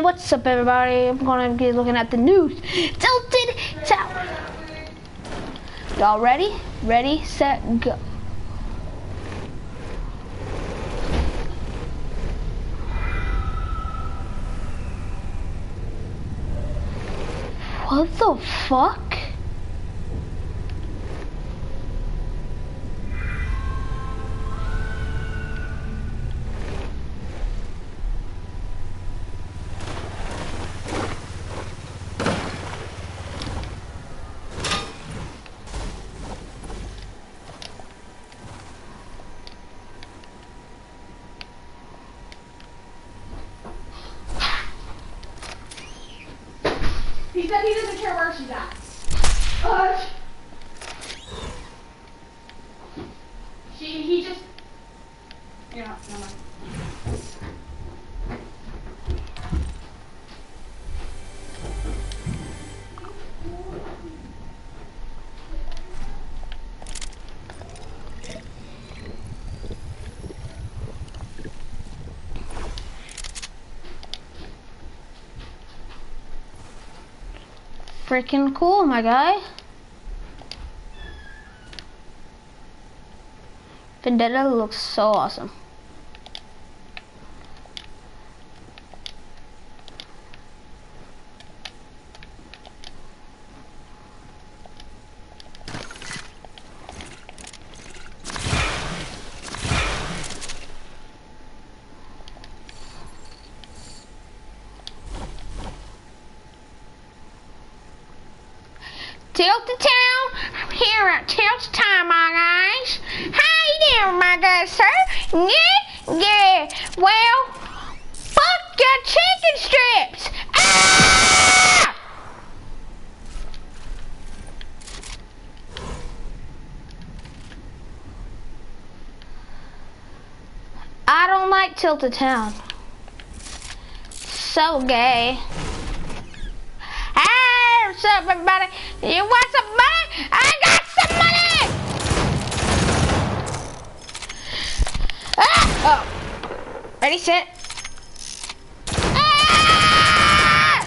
what's up everybody? I'm gonna be looking at the news. Tilted Tower. Y'all ready? Ready, set, go. What the fuck? He said he doesn't care where she's at. He just... Yeah, never mind. Freaking cool, my guy. Vendetta looks so awesome. Tilted Town, I'm here at Tilted Town, my guys. How you doing, my guys, sir? Yeah. Well, fuck your chicken strips. Ah! I don't like Tilted Town. So gay. What's up, everybody? You want some money? I got some money! Ah! Oh. Ready, set. Ah!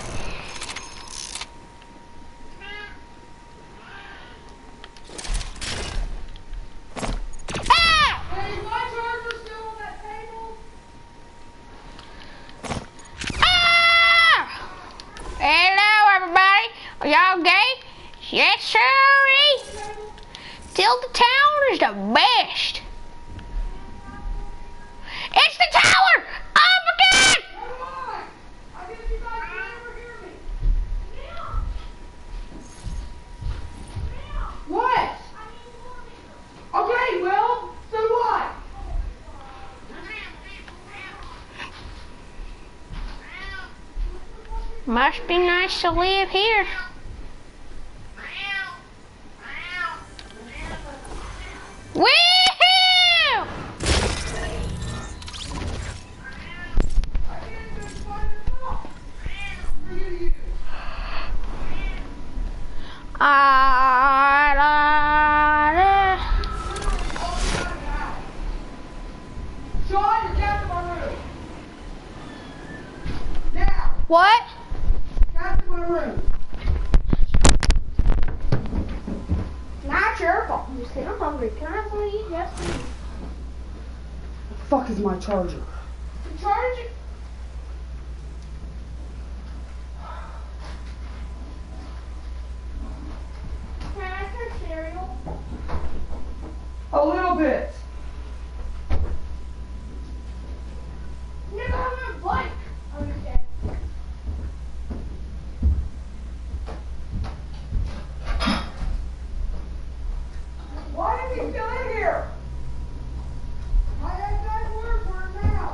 Ah! Hey, is my charger still on that table? Ah! Hello, everybody. Are y'all gay? Yes, sir. Tilted Town is the best. It's the tower! Up again! Come on! I guess you guys can never hear me. What? Okay, well, so what? Must be nice to live here. Woohoo! Sean, you're down to my room. Now, What? down to my room. Not your fault. You said I'm hungry. Can I have some of these? Yes, please. The fuck is my charger? The charger? Can I have some cereal? A little bit. Never have a bike. Understand? Why is he still in here? My ex-wife works for him now.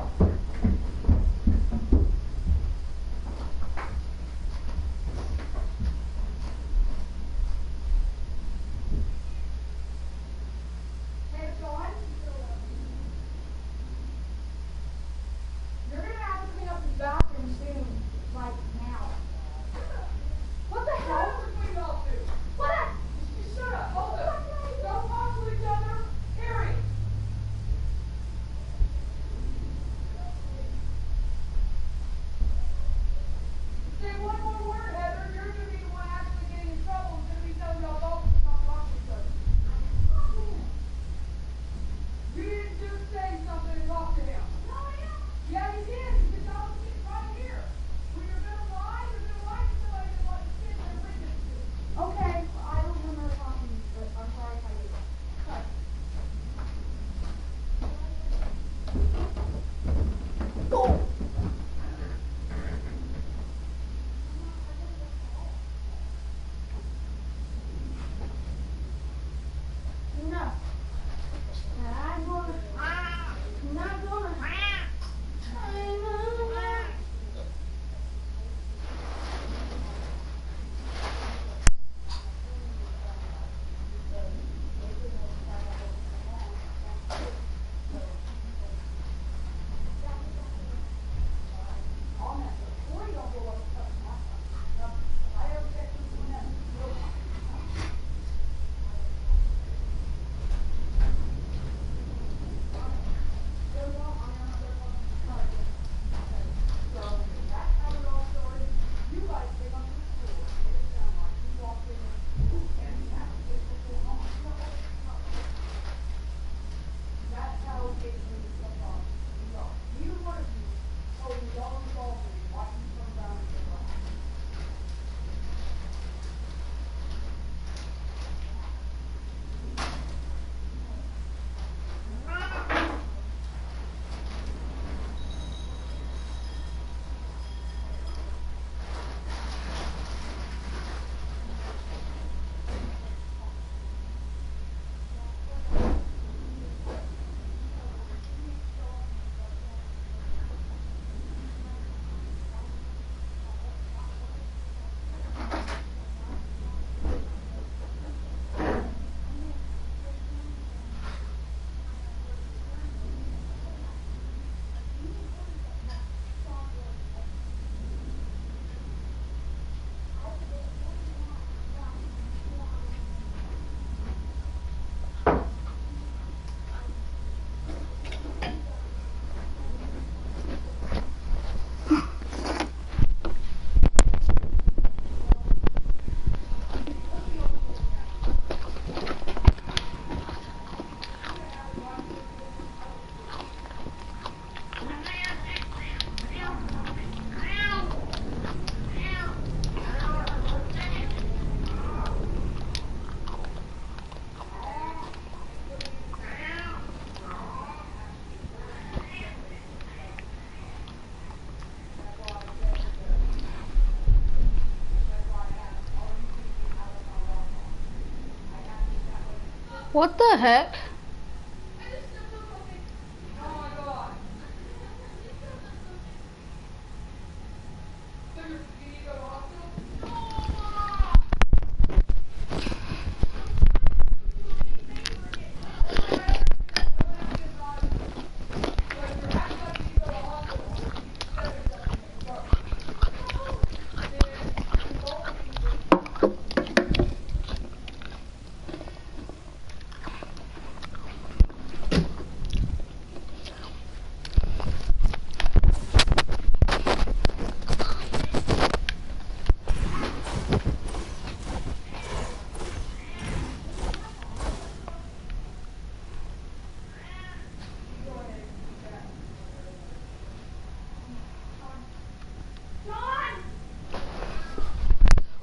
What the heck?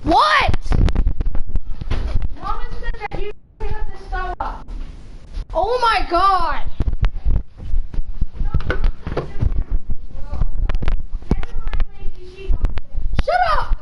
What? Mama said that you clean up this stuff up. Oh my god! Shut up!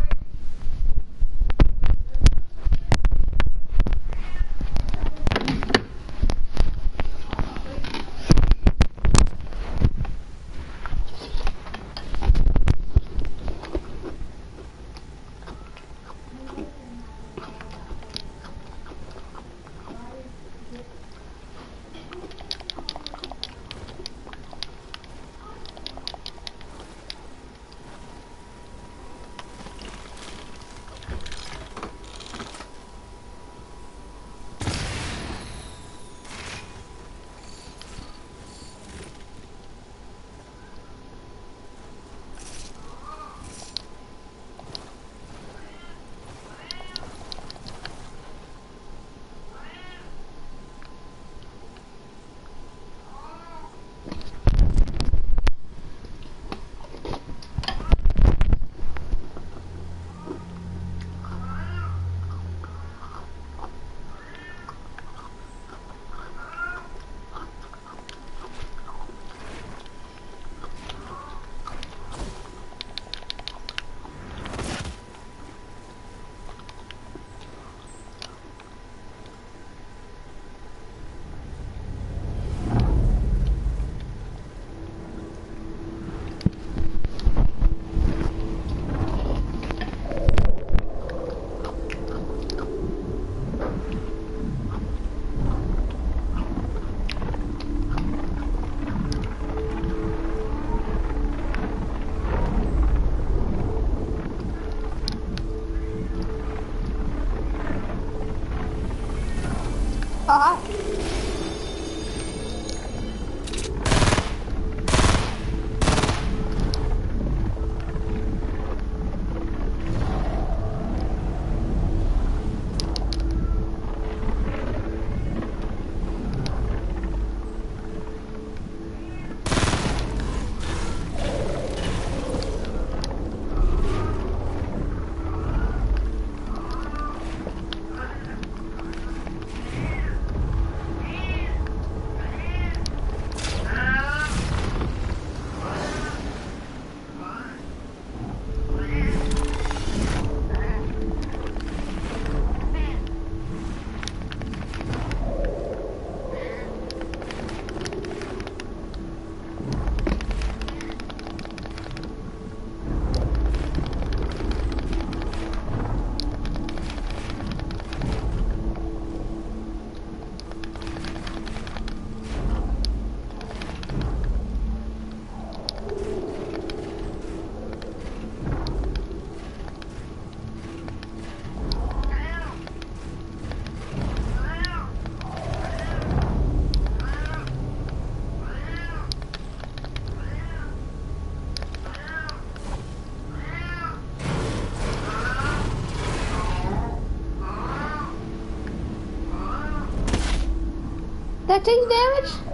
That takes damage?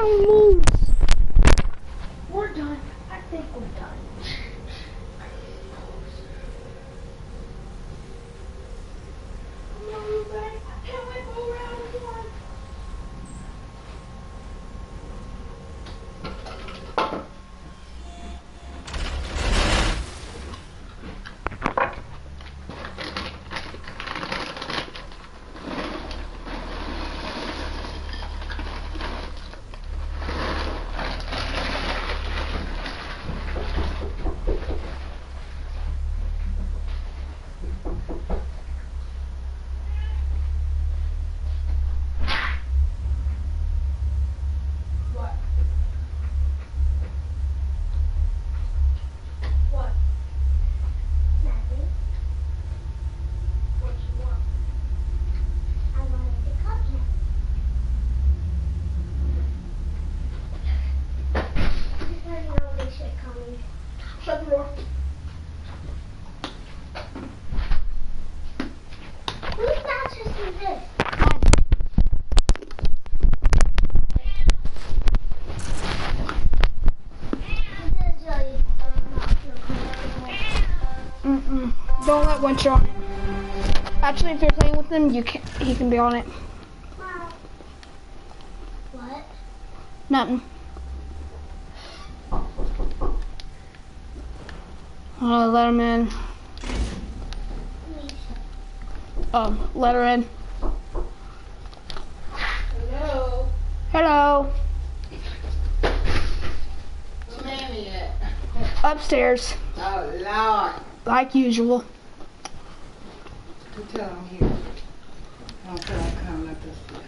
loose. We're done. I think we're done. Come on, you back. I can't wait for round one. Shut the door. Whose mattress is this? Don't let Winter on it. Actually, if you're playing with him, he can be on it. What? Nothing. Let him in. Let her in. Hello. Hello. Where's Mammy at? Upstairs, Oh, Lord. like usual. You tell him here. Don't tell him coming up this way.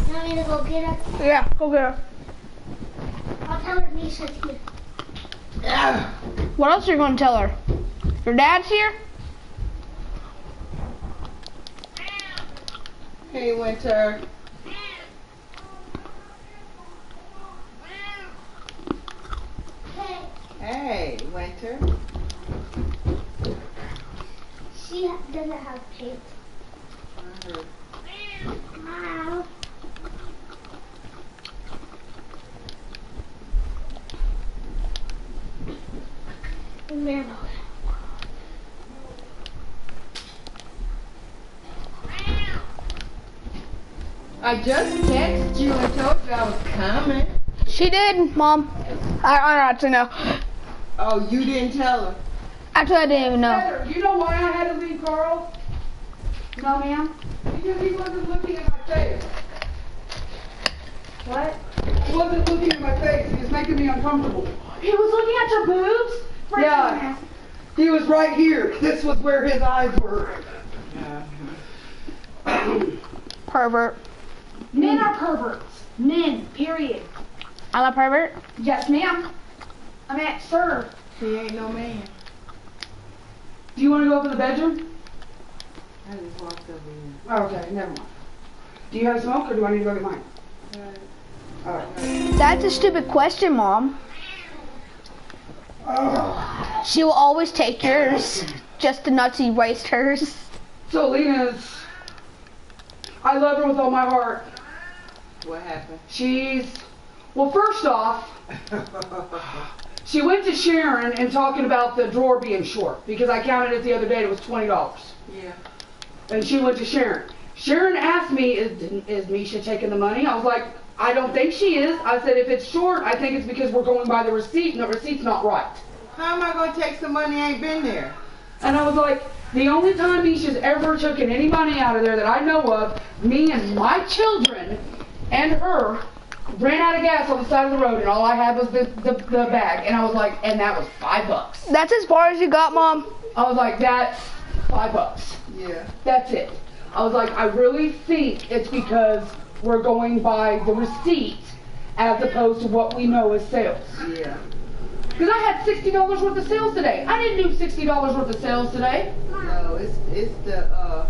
You want me to go get her? Yeah, go get her. I'll tell her Misha's here. What else are you going to tell her? Your dad's here? Hey, Winter. Hey, Winter. She doesn't have pants. I heard. Wow. Remember. I just texted you and told you I was coming. She did, Mom. I actually know. Oh, you didn't tell her? Actually, I didn't even know. Heather, you know why I had to leave Carl? No, ma'am. Because he wasn't looking at my face. What? He wasn't looking at my face. He was making me uncomfortable. He was looking at your boobs? Yeah. He was right here. This was where his eyes were. Pervert. Men are perverts. Men, period. I'm a pervert? Yes, ma'am. I meant, sir. He ain't no man. Do you want to go up in the bedroom? I just walked over here. Oh, okay, never mind. Do you have smoke or do I need to go get mine? Alright. That's a stupid question, Mom. She will always take yours. Just the nuts erased hers. So, Lena's, I love her with all my heart. What happened? Well, first off, she went to Sharon and talking about the drawer being short because I counted it the other day. It was $20. Yeah. And she went to Sharon. Sharon asked me, is Misha taking the money? I was like, I don't think she is. I said, if it's short, I think it's because we're going by the receipt and the receipt's not right. How am I going to take some money I ain't been there? And I was like, the only time Misha's ever taken any money out of there that I know of, me and my children and her ran out of gas on the side of the road and all I had was the bag. And I was like, and that was $5. That's as far as you got, Mom? I was like, that's $5. Yeah. That's it. I was like, I really think it's because we're going by the receipt as opposed to what we know as sales. Yeah. Because I had $60 worth of sales today. I didn't do $60 worth of sales today. No, it's the,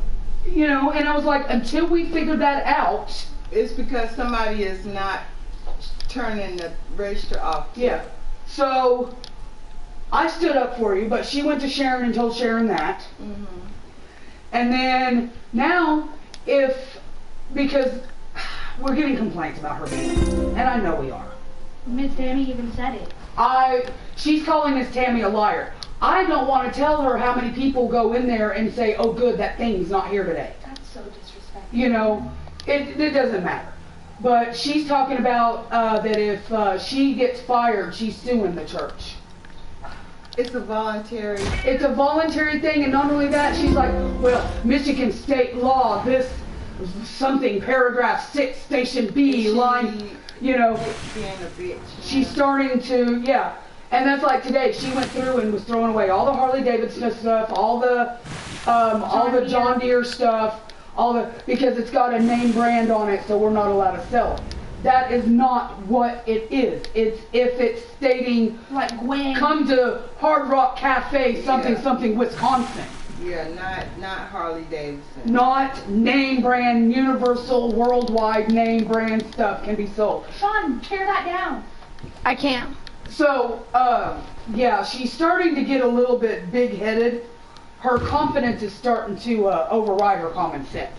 You know, and I was like, until we figure that out. it's because somebody is not turning the register off. Yeah. So, I stood up for you, but she went to Sharon and told Sharon that. Mm-hmm. And then, now, because we're getting complaints about her being, and I know we are. Miss Tammy even said it. She's calling Miss Tammy a liar. I don't want to tell her how many people go in there and say, oh good, that thing's not here today. That's so disrespectful. You know, it doesn't matter. But she's talking about that if she gets fired, she's suing the church. It's a voluntary. It's a voluntary thing, and not only that, she's like, well, Michigan state law, this something, paragraph 6, station B, line, you know, Being a bitch. she's starting to, yeah. And that's like today, she went through and was throwing away all the Harley Davidson stuff, all the John Deere stuff, because it's got a name brand on it, so we're not allowed to sell it. That is not what it is. It's if it's stating, Like when. come to Hard Rock Cafe, something, Yeah. something, Wisconsin. Yeah, not Harley Davidson. Not name brand, universal, worldwide name brand stuff can be sold. Sean, tear that down. I can't. So, yeah, she's starting to get a little bit big-headed. Her confidence is starting to override her common sense.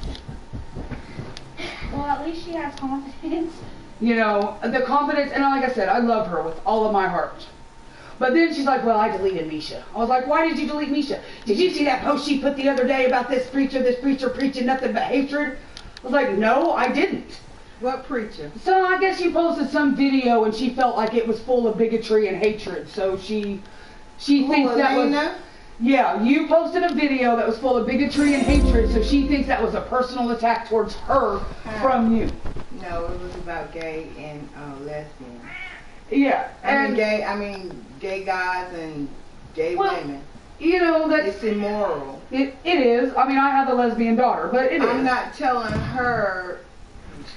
Well, at least she has confidence. You know, the confidence, and like I said, I love her with all of my heart. But then she's like, well, I deleted Misha. I was like, why did you delete Misha? Did you see that post she put the other day about this preacher preaching nothing but hatred? I was like, no, I didn't. What preacher? So I guess she posted some video and she felt like it was full of bigotry and hatred. So she thinks that was... Elena? Yeah, you posted a video that was full of bigotry and hatred, so she thinks that was a personal attack towards her from you. No, it was about gay and lesbian. Yeah, and I mean gay guys and gay Well, women. you know It's that's immoral. it is. I mean, I have a lesbian daughter, but it is. I'm not telling her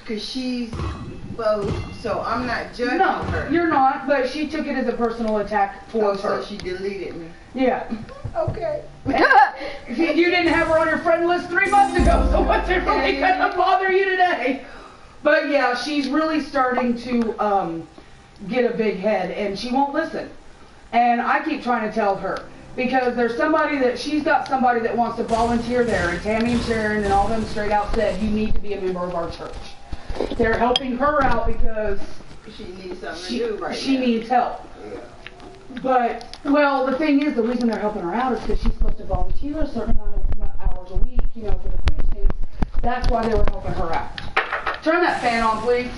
because she's both, so I'm not judging No, her. you're not. But she took it as a personal attack Oh, towards so her. she deleted me. Yeah. Okay. You didn't have her on your friend list 3 months ago, so what's it really gonna bother you today? But yeah, she's really starting to get a big head, and she won't listen. And I keep trying to tell her, because there's she's got somebody that wants to volunteer there, and Tammy and Sharon and all them straight out said, you need to be a member of our church. They're helping her out because She needs something to do right she now. needs help. Yeah. But, well, the thing is, the reason they're helping her out is because she's supposed to volunteer a certain amount of hours a week, you know, for the food stamps. That's why they were helping her out. Turn that fan on, please.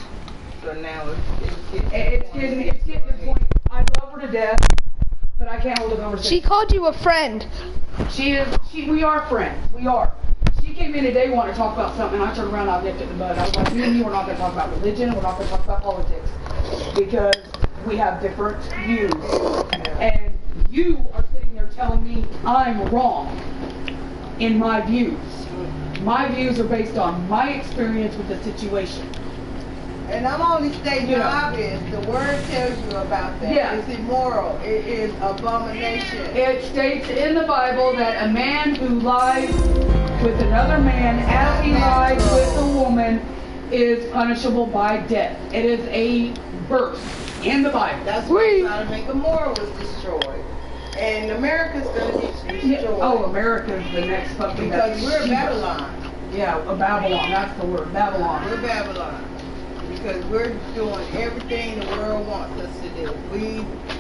So now It's getting to the point. I love her to death, but I can't hold a conversation. She called you a friend. We are friends. We are. She came in today wanting to talk about something, and I turned around and I nipped it in the bud. I was like, me and you are not going to talk about religion. We're not going to talk about politics. Because we have different views. And you are sitting there telling me I'm wrong in my views. My views are based on my experience with the situation. And I'm only stating the Yeah. obvious. The word tells you about that. Yeah. It's immoral. It is abomination. It states in the Bible that a man who lies with another man as he lies with a woman is punishable by death. It is a verse in the Bible. That's why trying to make a moral was destroyed. And America's going to get destroyed. Oh, America's the next fucking... Because we're Babylon. Yeah, Babylon. That's the word. Babylon. We're Babylon. Because we're doing everything the world wants us to do.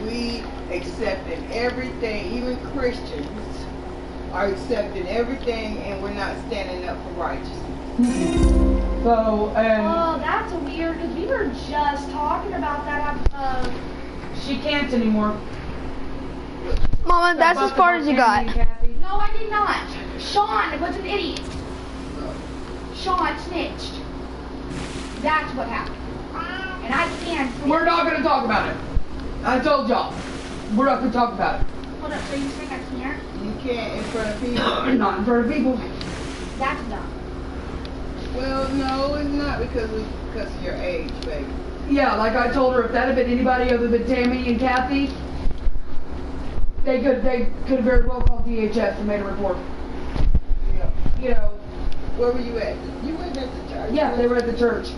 We accepting everything, even Christians are accepting everything, and we're not standing up for righteousness. So, Oh, that's weird, because we were just talking about that. she can't anymore. Mama, that's as far as you got. Kathy. No, I did not. Sean was an idiot. Sean snitched. That's what happened. And I can't. We're not going to talk about it. I told y'all. We're not going to talk about it. Hold up, so you think I can't? You can't in front of people. Not in front of people. That's dumb. Well, no, it's not because of your age, baby. Yeah, like I told her, if that had been anybody other than Tammy and Kathy, they could have very well called DHS and made a report. Yeah. You know. Where were you at? You went at the church. Yeah, they were at the church.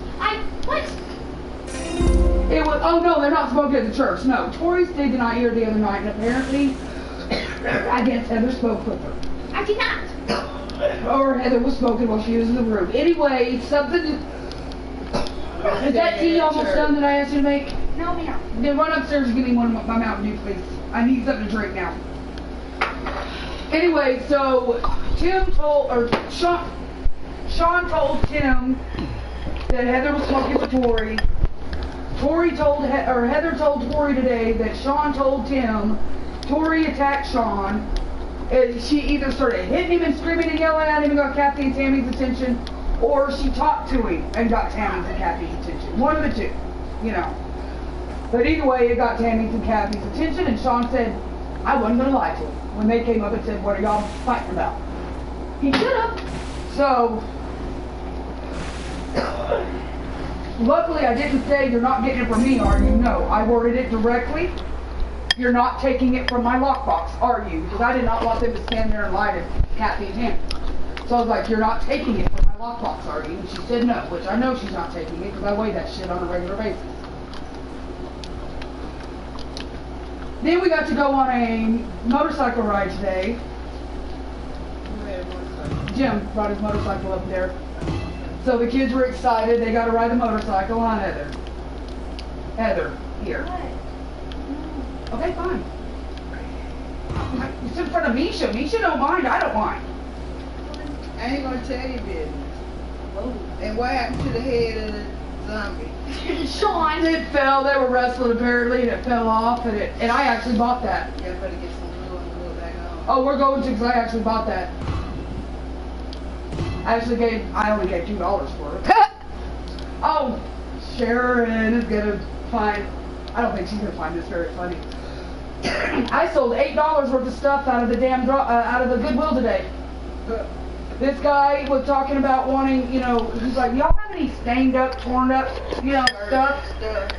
What? It was. Oh no, they're not smoking at the church. No, Tori stayed the night here the other night, and apparently, I guess Heather spoke with her. I did not. Or Heather was smoking while she was in the room. Anyway, something Is that tea almost done that I asked you to make? No, ma'am. Then run upstairs and give me one of my Mountain Dew, please. I need something to drink now. Anyway, so Sean told Tim that Heather was smoking with Tori. Heather told Tori today that Sean told Tim Tori attacked Sean. And she either started hitting him and screaming and yelling at him and got Kathy and Tammy's attention, or she talked to him and got Tammy's and Kathy's attention. One of the two, you know. But either way, it got Tammy's and Kathy's attention, and Sean said, I wasn't going to lie to him. When they came up and said, what are y'all fighting about? He should have. So, luckily I didn't say, you're not getting it from me, are you? No, I worded it directly. You're not taking it from my lockbox, are you? Because I did not want them to stand there and lie to Kathy and him. So I was like, you're not taking it from my lockbox, are you? And she said no, which I know she's not taking it because I weigh that shit on a regular basis. Then we got to go on a motorcycle ride today. Jim brought his motorcycle up there. So the kids were excited. They got to ride the motorcycle, huh, Heather? Heather, here. Okay, fine. It's in front of Misha. Misha don't mind. I don't mind. I ain't gonna tell you business. And what happened to the head of the zombie? Sean. It fell. They were wrestling apparently, and it fell off. And I actually bought that. Yeah, better get some glue and glue it back on. Oh, we're going to because I actually bought that. I only gave $2 for it. Oh, Sharon is gonna find. I don't think she's gonna find this very funny. I sold $8 worth of stuff out of the out of the Goodwill today. This guy was talking about wanting, you know, he's like, y'all have any stained up, torn up, you know, stuff?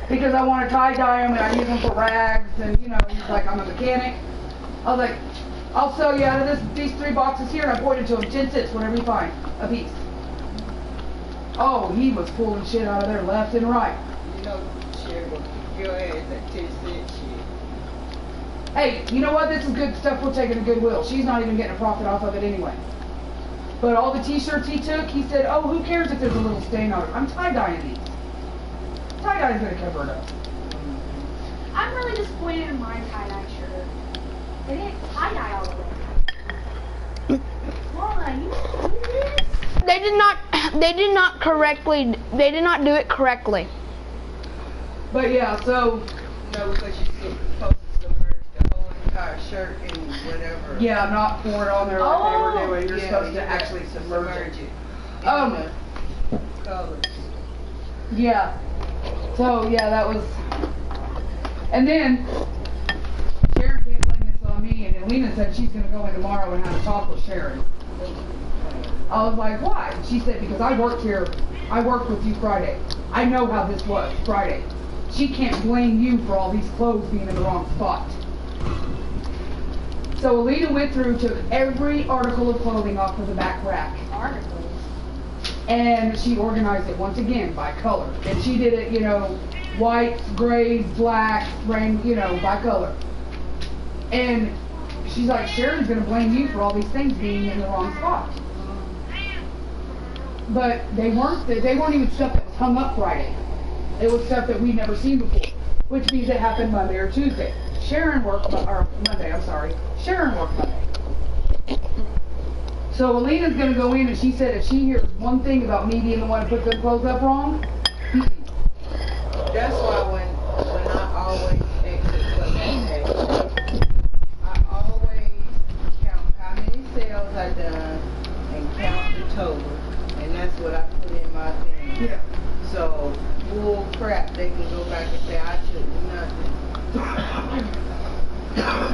Because I want to tie dye them and I use them for rags, and you know, he's like, I'm a mechanic. I was like, I'll sell you out of these 3 boxes here, and I pointed to him, 10 cents, whatever you find, a piece. Oh, he was pulling shit out of there left and right. You know, Sharon will kick your ass at 10 cent shit. Hey, you know what? This is good stuff we're taking to Goodwill. She's not even getting a profit off of it anyway. But all the t-shirts he took, he said, oh, who cares if there's a little stain on it? I'm tie-dyeing these. Tie-dye's going to cover it up. I'm really disappointed in my tie-dye shirt. They didn't tie-dye all the way. Mama, you do this? They did not do it correctly. But yeah, so, No, because you're supposed to submerge the whole entire shirt in whatever. yeah, not pour it on there like they were doing. You're Yeah, supposed to you actually got to submerge it. in Um, the colors. Yeah. So, yeah, that was... And then, Sharon can't blame this on me, and Alina said she's going to go in tomorrow and have a talk with Sharon. I was like, why? She said, because I worked with you Friday. I know how this was Friday. She can't blame you for all these clothes being in the wrong spot. So Alina went through, took every article of clothing off of the back rack. Articles. And she organized it once again by color. And she did it, you know, whites, grays, blacks, you know, by color. And she's like, Sharon's going to blame you for all these things being in the wrong spot. But they weren't even stuff that was hung up Friday. It was stuff that we'd never seen before, which means it happened Monday or Tuesday. Sharon worked Monday. Sharon worked Monday. So Alina's going to go in, and she said if she hears one thing about me being the one who put them clothes up wrong, That's why when I always exit for that day, I always count how many sales I done and count the total. And that's what I put in my thing. yeah. So, bull crap, they can go back and say I took nothing.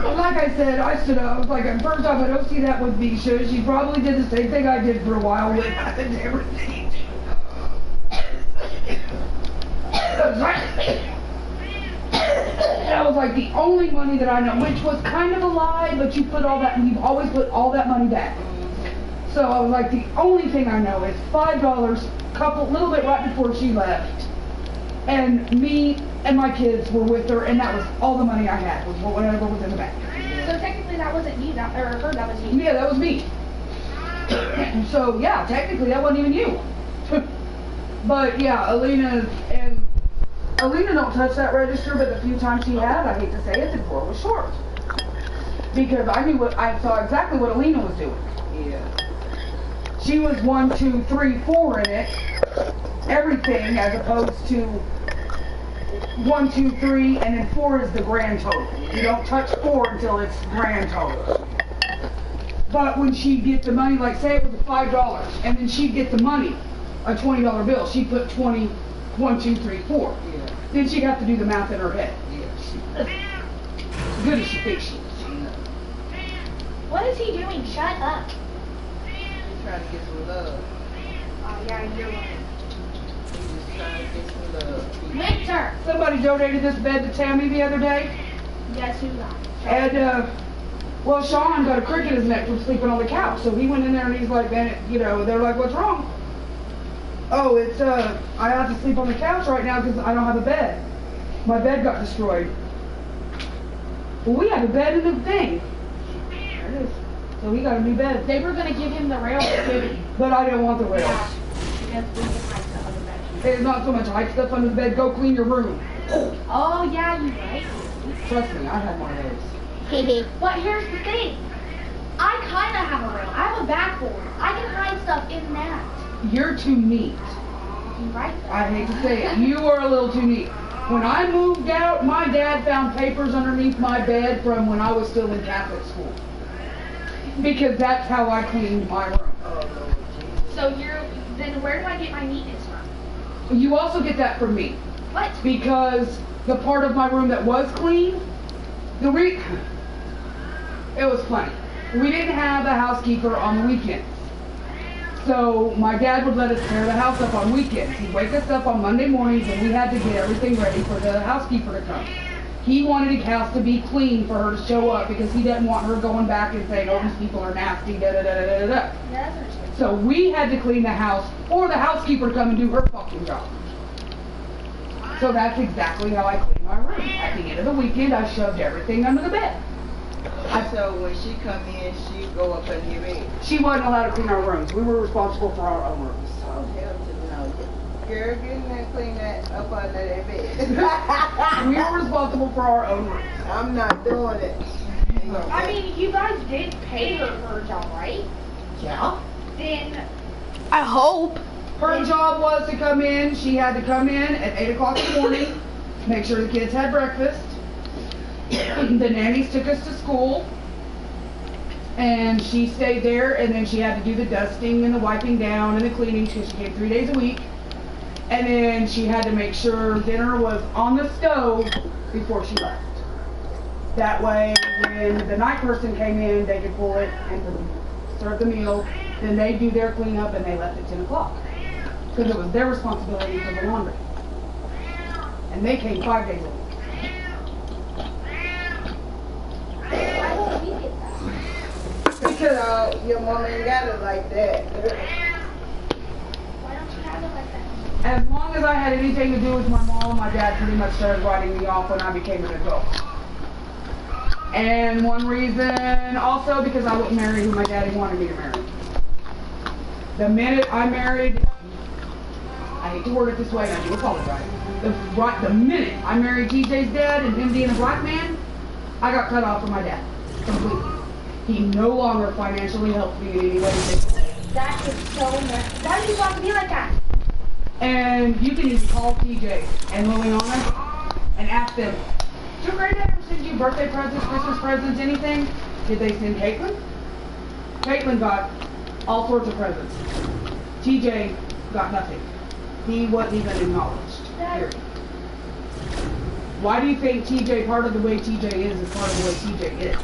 Well, like I said, I stood up. I was like, first off, I don't see that with Bisha. She probably did the same thing I did for a while with everything. That was like the only money that I know, which was kind of a lie, but you've always put all that money back. So I was like, the only thing I know is $5, little bit right before she left. And me and my kids were with her, and that was all the money I had, was whatever was in the bank. So technically that wasn't you, or her, that was you. Yeah, that was me. So yeah, technically that wasn't even you. But yeah, Alina don't touch that register, but the few times she had, I hate to say it, the drawer was short. Because I saw exactly what Alina was doing. Yeah. She was 1, 2, 3, 4 in it, everything, as opposed to 1, 2, 3, and then 4 is the grand total. You don't touch 4 until it's grand total. But when she'd get the money, like say it was $5, and then she'd get the money, a $20 bill, she put 20, 1, 2, 3, 4. Yeah. Then she'd have to do the math in her head. Yeah. As good as she thinks she is. What is he doing? Shut up. He's trying to get some love. Oh, yeah, you're right. He's just trying to get some love. Winter. Somebody donated this bed to Tammy the other day, Guess who not? and well, Sean got a crick in his neck from sleeping on the couch, so he went in there and he's like, man, they're like, what's wrong? Oh, it's I have to sleep on the couch right now because I don't have a bed. My bed got destroyed. Well, we have a bed in the thing. There it is. So he got a new bed. They were gonna give him the rails too. But I don't want the rails. Yeah. Because we can hide stuff on the bed. There's not so much hide stuff under the bed. Go clean your room. Oh yeah, you're right. Trust me, I had one of those. But here's the thing. I kinda have a rail. I have a backboard. I can hide stuff in that. You're too neat. You're right. I hate to say it. You are a little too neat. When I moved out, my dad found papers underneath my bed from when I was still in Catholic school. Because that's how I cleaned my room. Oh, Lord Jesus. So then where do I get my neatness from? You also get that from me. What? Because the part of my room that was clean, it was funny. We didn't have a housekeeper on the weekends. So my dad would let us tear the house up on weekends. He'd wake us up on Monday mornings and we had to get everything ready for the housekeeper to come. He wanted the house to be clean for her to show up because he didn't want her going back and saying, oh, these people are nasty, da da da da da da. Yeah, that's understandable. So we had to clean the house for the housekeeper to come and do her fucking job. So that's exactly how I clean my room. At the end of the weekend, I shoved everything under the bed. So when she come in, she go up in your bed. She wasn't allowed to clean our rooms. We were responsible for our own rooms. Oh, hell to no. Girl, get in there and clean that up under that bed. We were responsible for our own rooms. I'm not doing it. I mean, you guys did pay her for her job, right? Yeah. Then I hope. Her job was to come in. She had to come in at 8 o'clock in the morning, make sure the kids had breakfast. The nannies took us to school, and she stayed there, and then she had to do the dusting and the wiping down and the cleaning because she came 3 days a week. And then she had to make sure dinner was on the stove before she left. That way, when the night person came in, they could pull it and serve the meal. Then they'd do their cleanup, and they left at 10 o'clock. Because it was their responsibility for the laundry. And they came 5 days a week. why don't we get that? Because your mom ain't got it like that. Why don't you have it like that? As long as I had anything to do with my mom, my dad pretty much started writing me off when I became an adult. And one reason also because I wouldn't marry who my daddy wanted me to marry. The minute I married, I hate to word it this way, and I do apologize. The minute I married TJ's dad and him being a black man, I got cut off from my dad completely. He no longer financially helped me in any way. That is so messed. Why do you want to be like that? And you can even call TJ and Liliana and ask them, did your granddad ever send you birthday presents, Christmas presents, anything? Did they send Caitlin? Caitlin got all sorts of presents. TJ got nothing. He wasn't even acknowledged. Period. Why do you think TJ, part of the way TJ is part of the way TJ is?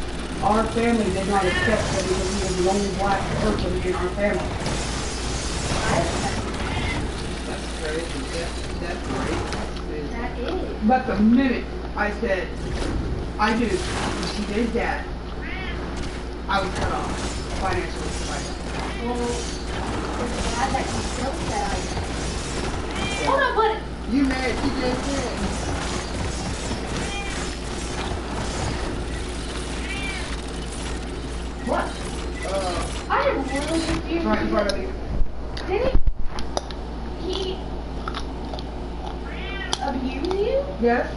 Our family did not accept him because he was the only black person in our family. That's crazy. That's crazy. That is. But the minute I said, I do, TJ's dad, I was cut off financially by that. Well, it's glad that you still said I. Hold on, but You married TJ's friend. what? I am really confused. Right in front of you. Didn't he? Yes?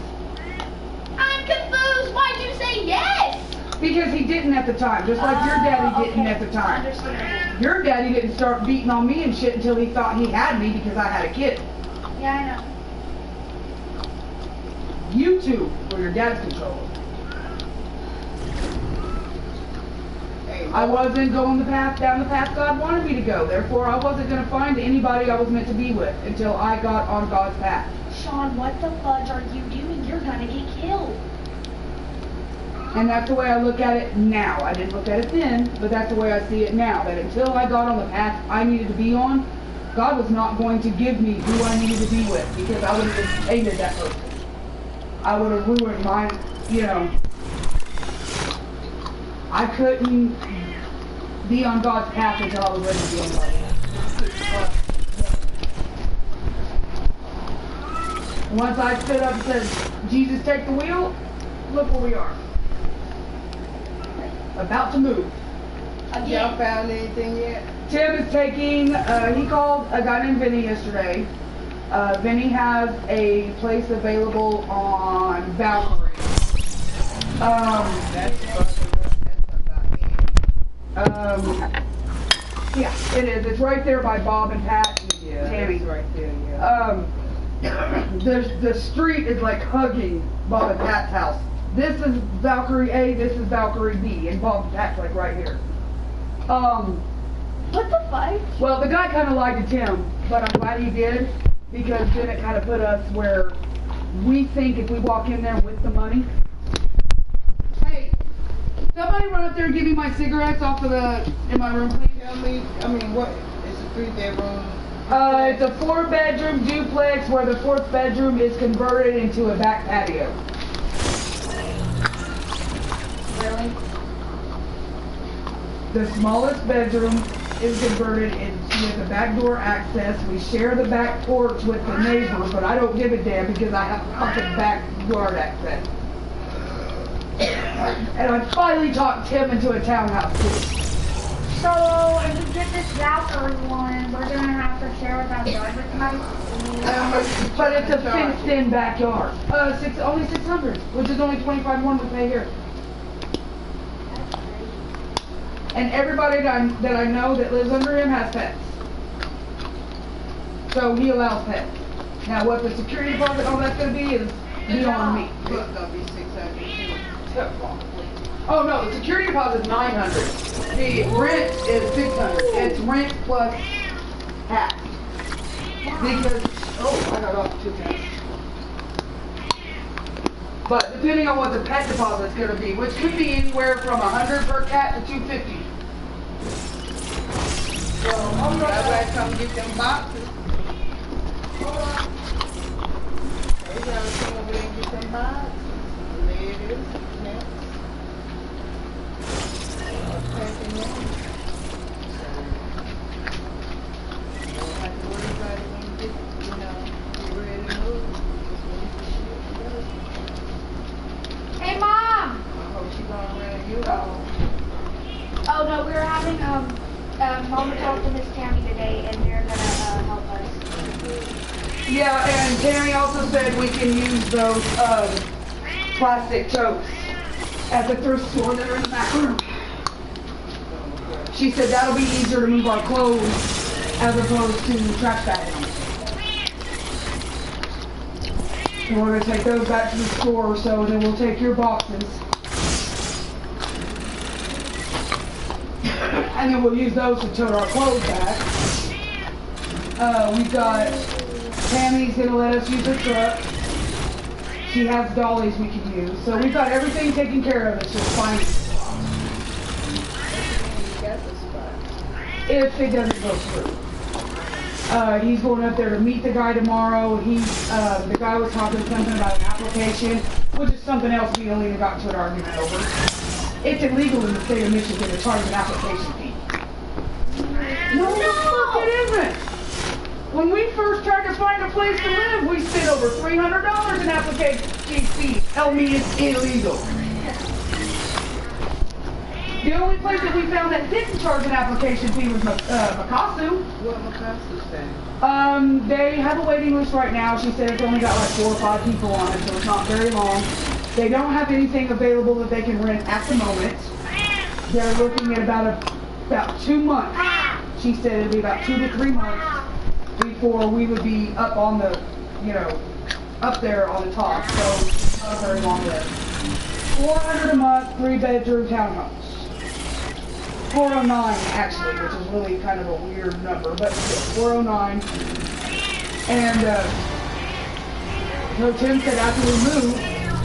I'm confused. Why'd you say yes? Because he didn't at the time, just like your daddy didn't at the time. Understandable. Your daddy didn't start beating on me and shit until he thought he had me because I had a kid. Yeah, I know. You two were your dad's control. Hey, I wasn't going down the path God wanted me to go. Therefore, I wasn't going to find anybody I was meant to be with until I got on God's path. Sean, what the fudge are you doing? You're gonna get killed. And that's the way I look at it now. I didn't look at it then, but that's the way I see it now. That until I got on the path I needed to be on, God was not going to give me who I needed to be with because I would have just hated that person. I would have ruined my, you know. I couldn't be on God's path until I was ready to be on God's path. Once I stood up and said, Jesus, take the wheel, look where we are. About to move. y'all found anything yet? Tim is taking, he called a guy named Vinny yesterday. Vinny has a place available on Valkyrie. That's about Yeah, it is. It's right there by Bob and Pat and yeah, Tammy. that's right there, yeah. The street is like hugging Bob and Pat's house. This is Valkyrie A, this is Valkyrie B, and Bob and Pat's like right here. What the fuck? Well, the guy kind of lied to Tim, but I'm glad he did, because then it kind of put us where we think if we walk in there with the money. Hey, somebody run up there and give me my cigarettes off of in my room, please. Tell me, I mean, what, it's a 3-bedroom? It's a 4-bedroom duplex where the 4th bedroom is converted into a back patio. Really? The smallest bedroom is converted with a back door access. We share the back porch with the neighbor, but I don't give a damn because I have fucking backyard access. And I finally talked Tim into a townhouse too. So, if we get this Valkyrie one, we're gonna have to share with our yard with my But it's a fenced-in backyard. Only 600, which is only 25 more we pay here. And everybody that I know that lives under him has pets. So he allows pets. Now what the security deposit, all that's going to be is beyond me. It's gonna be 600 too. Oh no, the security deposit is 900. The rent is 600. It's rent plus tax. Because, I got off 2 cents. But depending on what the pet deposit is going to be, which could be anywhere from 100 per cat to 250. So, Everybody come get them boxes. Everybody come over there and get them boxes. There it is. Next. Packing them. Don't have to worry about it when you get, get ready to move. Just wait for shit to go. Hey, Mom! I hope she gonna run you off. Oh, no, we were having, Mama talked to Miss Tammy today, and they're gonna, help us. Yeah, and Tammy also said we can use those plastic totes at the thrift store that are in the back room. She said that'll be easier to move our clothes as opposed to trash bagging them. And we're going to take those back to the store, so then we'll take your boxes. And then we'll use those to tote our clothes back. We've got, Tammy's going to let us use her truck. She has dollies we can use. So we've got everything taken care of. It's just finding a spot. If it doesn't go through. He's going up there to meet the guy tomorrow. The guy was talking something about an application, which is something else we only got into an argument over. It's illegal in the state of Michigan to charge an application fee. No, the fuck it isn't. When we first tried to find a place to live, we spent over $300 in application fees. Tell me it's illegal. The only place that we found that didn't charge an application fee was Makasu. What Makasu say? They have a waiting list right now. She said it's only got like 4 or 5 people on it, so it's not very long. They don't have anything available that they can rent at the moment. They're looking at about 2 months. She said it'd be about 2 to 3 months before we would be up on the, up there on the top. So not a very long list. $400 a month, 3-bedroom townhomes. 409 actually, which is really kind of a weird number, but still, 409. And so Tim said after we move,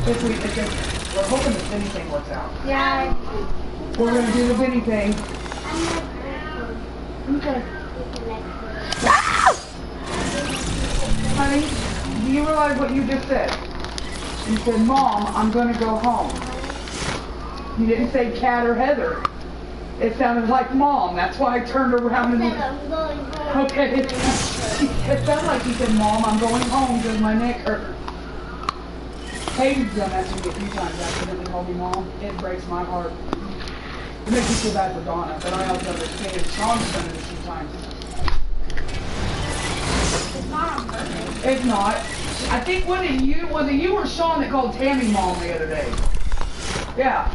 we're hoping the Vinny thing works out. Yeah. We're gonna do the Vinny thing. Okay. Honey, do you realize what you just said? You said, Mom, I'm gonna go home. You didn't say Cat or Heather. It sounded like Mom. That's why I turned around and... Okay. It sounded like you said, Mom, I'm going home because my neck hurts. Hayden's done that to me a few times, accidentally called me Mom. It breaks my heart. It makes me feel bad for Donna, but I also understand. Sean's done it a few times. It's not on purpose. It's not. I think was it you or Sean that called Tammy Mom the other day? Yeah.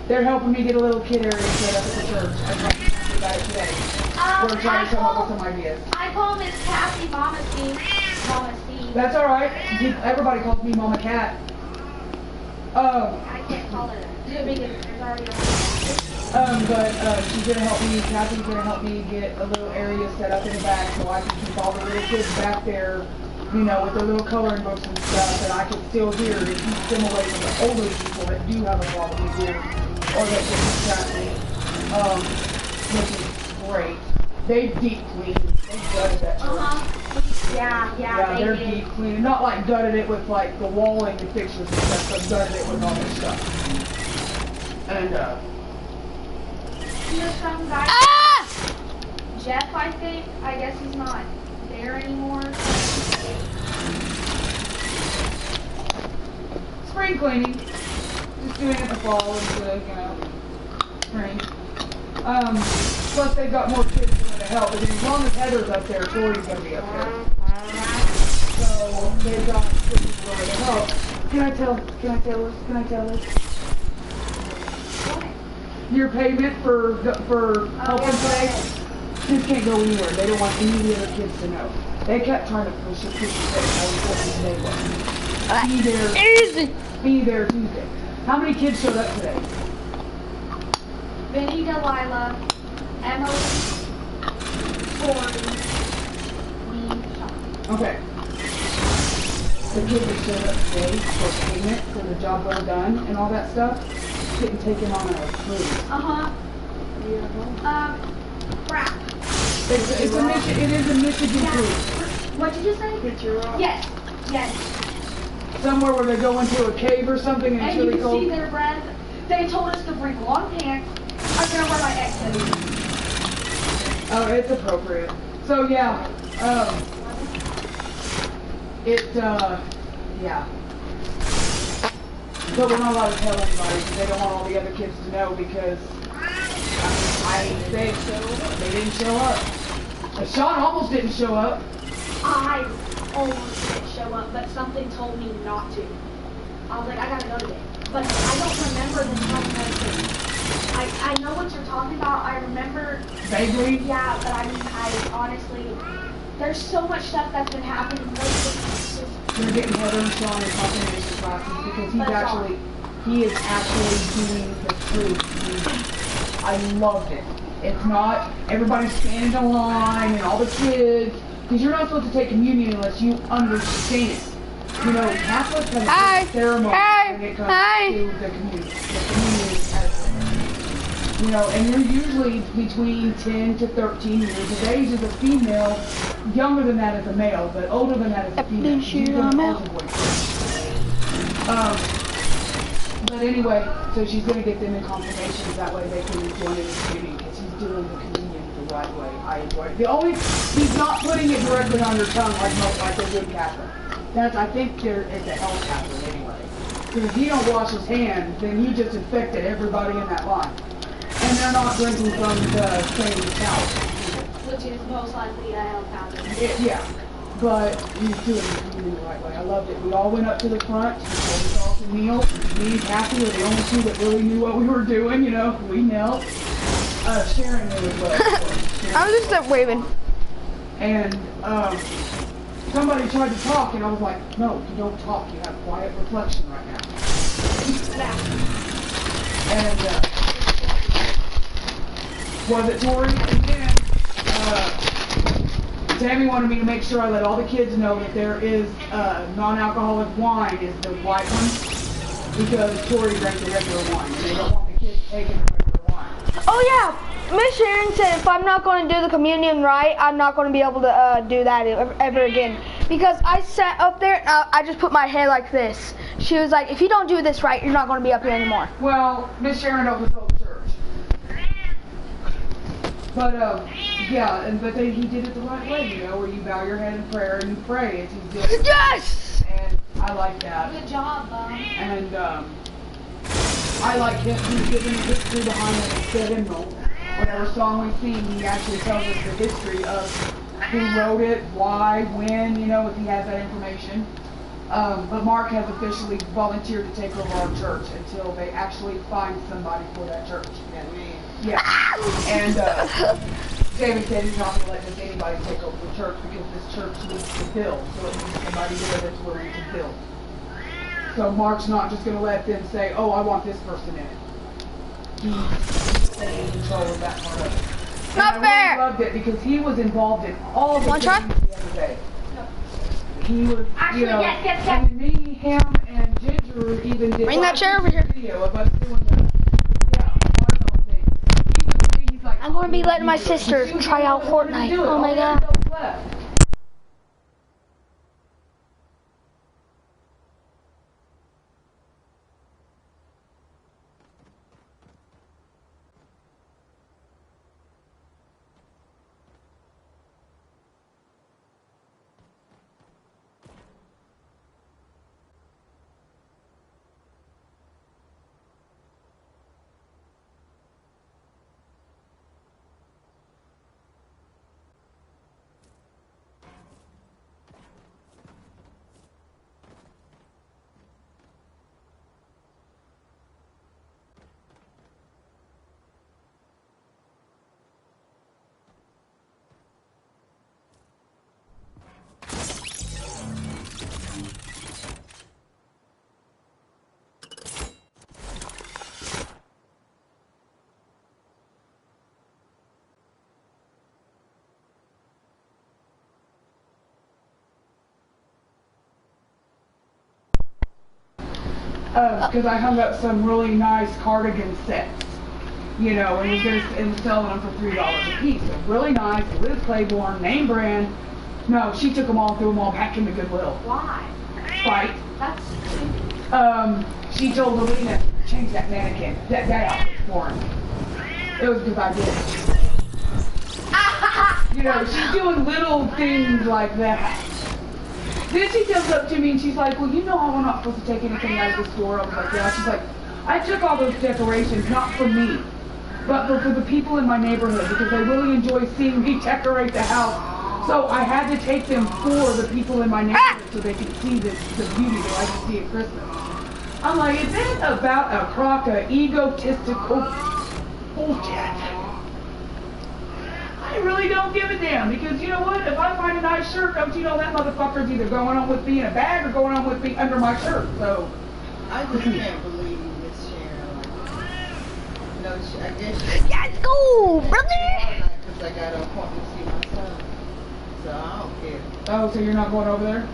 They're helping me get a little kid area set up at the church. I talked to you about it today. We're trying to come up with some ideas. I call Miss Kathy Mama Steve. Mama Steve. That's alright. Everybody calls me Mama Cat. I can't call her that. Because there's already a But she's gonna help me, Kathy's gonna help me get a little area set up in the back so I can keep all the little kids back there, with their little coloring books and stuff, and I can still hear to keep them away from the older people that do have a problem with hearing, or that get distracted, which is great. They deep cleaned, they gutted that church. Yeah, Yeah, they're deep cleaning, not like gutted it with like the walling and fixtures and stuff, but gutted it with all this stuff. And There's some guy, Jeff, I think. I guess he's not there anymore. spring cleaning, just doing it in the fall instead of, spring. Plus they've got more kids doing to help, but as long as Heather's up there, Tori's gonna be up there. So they've got kids doing to help. Can I tell this? Your payment for helping today just can't go anywhere. They don't want any of the other kids to know. They kept trying to push it how important today was. Be there Tuesday. How many kids showed up today? Vinny, Delilah, Emily, Tori, me, Sean. Okay. The kids that showed up today for payment for the job well done and all that stuff didn't take him on a cruise. Crap. It is a Michigan cruise. What did you say? Yes. Somewhere where they go into a cave or something and it's And you really can cold. see their breath. They told us to bring long pants. I'm gonna wear my X hoodie. Oh, it's appropriate. So yeah, yeah. But we're not allowed to tell anybody because they don't want all the other kids to know because they didn't show up. Sean almost didn't show up. I almost didn't show up, but something told me not to. I was like, I gotta go today. But I don't remember the time that I know what you're talking about. I remember. Vaguely? Yeah, but I honestly, there's so much stuff that's been happening lately. We're getting Heather and Sean in confirmation classes because he is actually doing the truth. I loved it. It's not everybody standing in line and all the kids, because you're not supposed to take communion unless you understand. Catholics have a ceremony when it comes to the communion. The communion is and you're usually between 10 to 13 years of age as a female, younger than that as a male, but older than that as a female. But anyway, so she's going to get them in confirmations, that way they can join in the communion, because he's doing the communion the right way. I enjoy it. He's not putting it directly on your tongue like a good Catholic. I think it's a hell Catholic anyway. Because if he don't wash his hands, then he just infected everybody in that line. And they're not drinking from the same couch. Which is most likely a health hazard. Yeah, but he's doing it the right way. I loved it. We all went up to the front. He told us all to kneel. Me and Kathy were the only two that really knew what we were doing. You know, we knelt. Sharon knew as well. I was just waving. And somebody tried to talk, and I was like, no, you don't talk. You have quiet reflection right now. And was it Tori? And then Tammy wanted me to make sure I let all the kids know that there is non-alcoholic wine is the white one, because Tori drank the regular wine, and they don't want the kids taking the regular wine. Oh yeah, Miss Sharon said if I'm not going to do the communion right, I'm not going to be able to do that ever again. Because I sat up there and I just put my head like this. She was like, if you don't do this right, you're not going to be up here anymore. Well, Miss Sharon opens the whole church. But yeah, but he did it the right way, you know, where you bow your head in prayer and you pray as he's doing it. Yes! And I like that. Good job, Bob. And I like him. He's giving the history behind the hymnal. Whatever song we sing, he actually tells us the history of who wrote it, why, when, you know, if he has that information. But Mark has officially volunteered to take over our church until they actually find somebody for that church. Yeah. And David said he's not going to let just anybody take over the church because this church needs to build. So it needs somebody there that's willing to build. So Mark's not just going to let them say, oh, I want this person in it. He's in control of that part of it. Not and fair. I really loved it because he was involved in all the Want things try? the other day. He was, Actually, you know, yes. and me, him, and Ginger even did Bring that chair over here. video of us doing the, watermelon thing. He's like, I'm going to be letting my sister try out Fortnite. Oh my god. Because I hung up some really nice cardigan sets, you know, and was selling them for $3 a piece. So really nice, Liz Claiborne, name brand. No, she took them all and threw them all back into Goodwill. Why? Spite. That's stupid. She told Alina, change that mannequin, that outfit for him. It was because I did. You know, she's doing little things like that. Then she comes up to me and she's like, well, you know how we're not supposed to take anything out of the store. I was like, yeah. She's like, I took all those decorations, not for me, but for the people in my neighborhood, because they really enjoy seeing me decorate the house. So I had to take them for the people in my neighborhood so they could see the beauty they like to see at Christmas. I'm like, is that about a crock of egotistical bullshit? I really don't give a damn, because you know what? If I find a nice shirt, don't you know that motherfucker's either going on with me in a bag or going on with me under my shirt, so. I just can't believe Miss Sharon. No, I guess she. Let's go, brother! Because I got an appointment to see my son. So I don't care. Oh, so you're not going over there?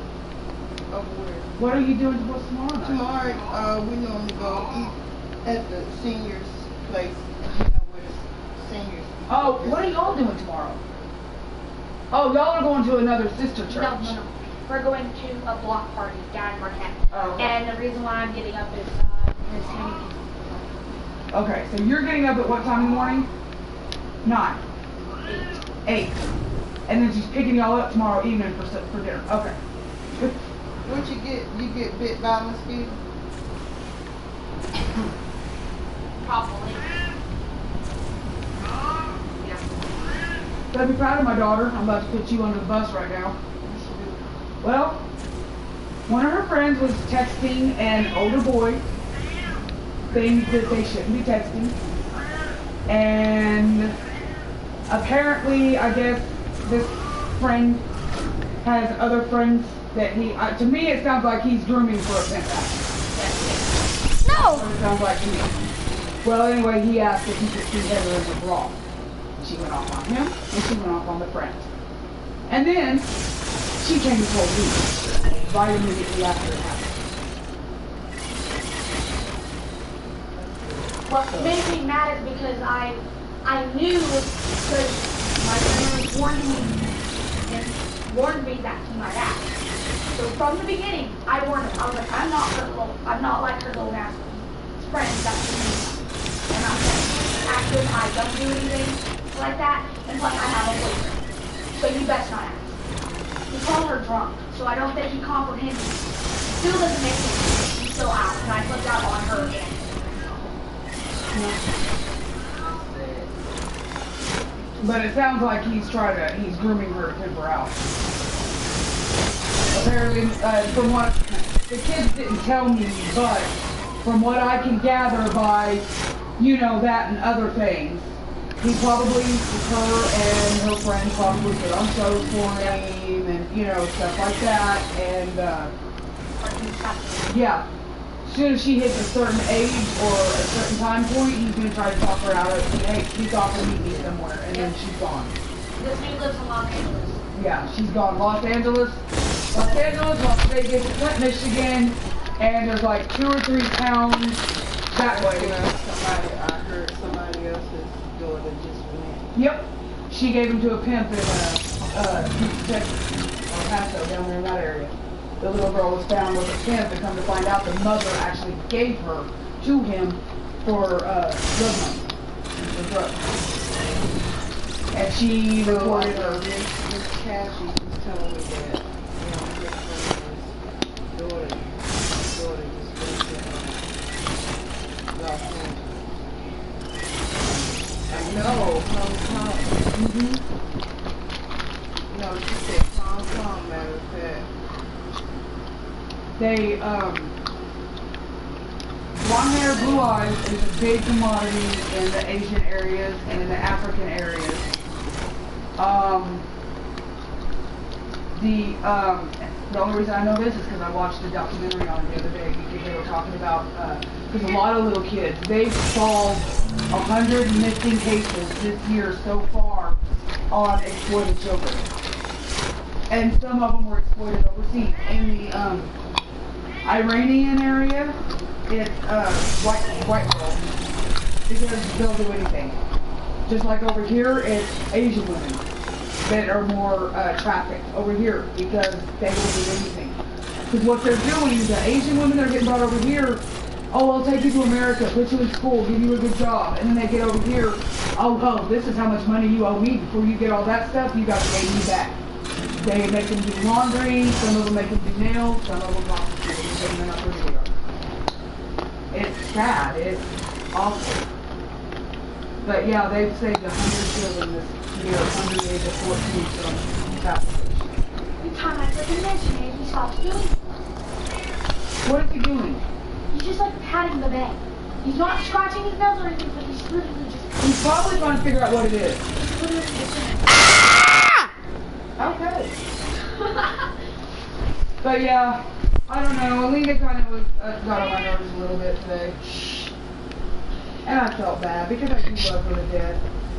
Over where? What are you doing tomorrow night? Tomorrow, we normally go eat at the seniors' place. You know, where the seniors. Oh, what are y'all doing tomorrow? Oh, y'all are going to another sister church. No. We're going to a block party down in Marquette. Oh, okay. And the reason why I'm getting up is Miss Tammy. Okay, so you're getting up at what time in the morning? 9. 8. And then she's picking y'all up tomorrow evening for dinner. Okay. What you get? You get bit by a mosquito? Probably. Gotta be proud of my daughter. I'm about to put you under the bus right now. Well, one of her friends was texting an older boy things that they shouldn't be texting. And apparently, I guess, this friend has other friends that he, to me it sounds like he's grooming for a pen pal. No. That's what it sounds like to me. Well, anyway, he asked if he could see Heather in the bra. She went off on him, and she went off on the friend. And then, she came and told me, right immediately after it happened. What made me mad is because I knew, because my parents warned me that he might ask. So from the beginning, I warned him. I was like, I'm not like her little nasty friends that she needs. And I'm active, I don't do anything like that, and plus I have a boyfriend. So you best not ask. He called her drunk, so I don't think he comprehended. Still doesn't make sense. He still asked, and I flipped out on her again. But it sounds like he's grooming her to pimp her out. Apparently, from what, the kids didn't tell me, but from what I can gather by, you know, that and other things, he probably, her and her friends probably put on shows for him and, you know, stuff like that. And, yeah. As soon as she hits a certain age or a certain time point, he's going to try to talk her out of it. Hey, he's off to meet me somewhere, and then she's gone. This dude lives in Los Angeles. Yeah, she's gone. Los Angeles, Las Vegas, Flint, Michigan, and there's like 2 or 3 towns that way. I heard somebody else's daughter just went. Yep. She gave him to a pimp in Texas, El Paso, down there in that area. The little girl was found with a pimp, and come to find out the mother actually gave her to him for drug money, for drugs. And she reported her. Miss Cassie was telling me that, his daughter just went to Los Angeles. I know, Hong Kong. Mm-hmm. No, she said Hong Kong, matter of fact. They, blonde hair, blue eyes is a big commodity in the Asian areas and in the African areas. The only reason I know this is because I watched a documentary on it the other day because they were talking about, because a lot of little kids, they've solved 100 missing cases this year so far on exploited children. And some of them were exploited overseas. In the, Iranian area, it's white girls because they'll do anything. Just like over here, it's Asian women that are more trafficked over here because they will do anything. Because what they're doing, the Asian women that are getting brought over here, oh, I'll take you to America, put you in school, give you a good job, and then they get over here, oh, this is how much money you owe me. Before you get all that stuff, you got to pay me back. They make them do laundry, some of them make them do nails, some of them prostitute, and they're not pretty. It's sad, it's awful. But yeah, they've saved 100 children this year under the age of 14 from trafficking. Every time I freaking mention it, he stops doing it. What is he doing? He's just like patting the bed. He's not scratching his nose or anything, but he's literally just... He's probably trying to figure out what it is. He's literally just... Okay. But yeah, I don't know. Alina kind of was got on my nerves a little bit today. And I felt bad because I do love her to death.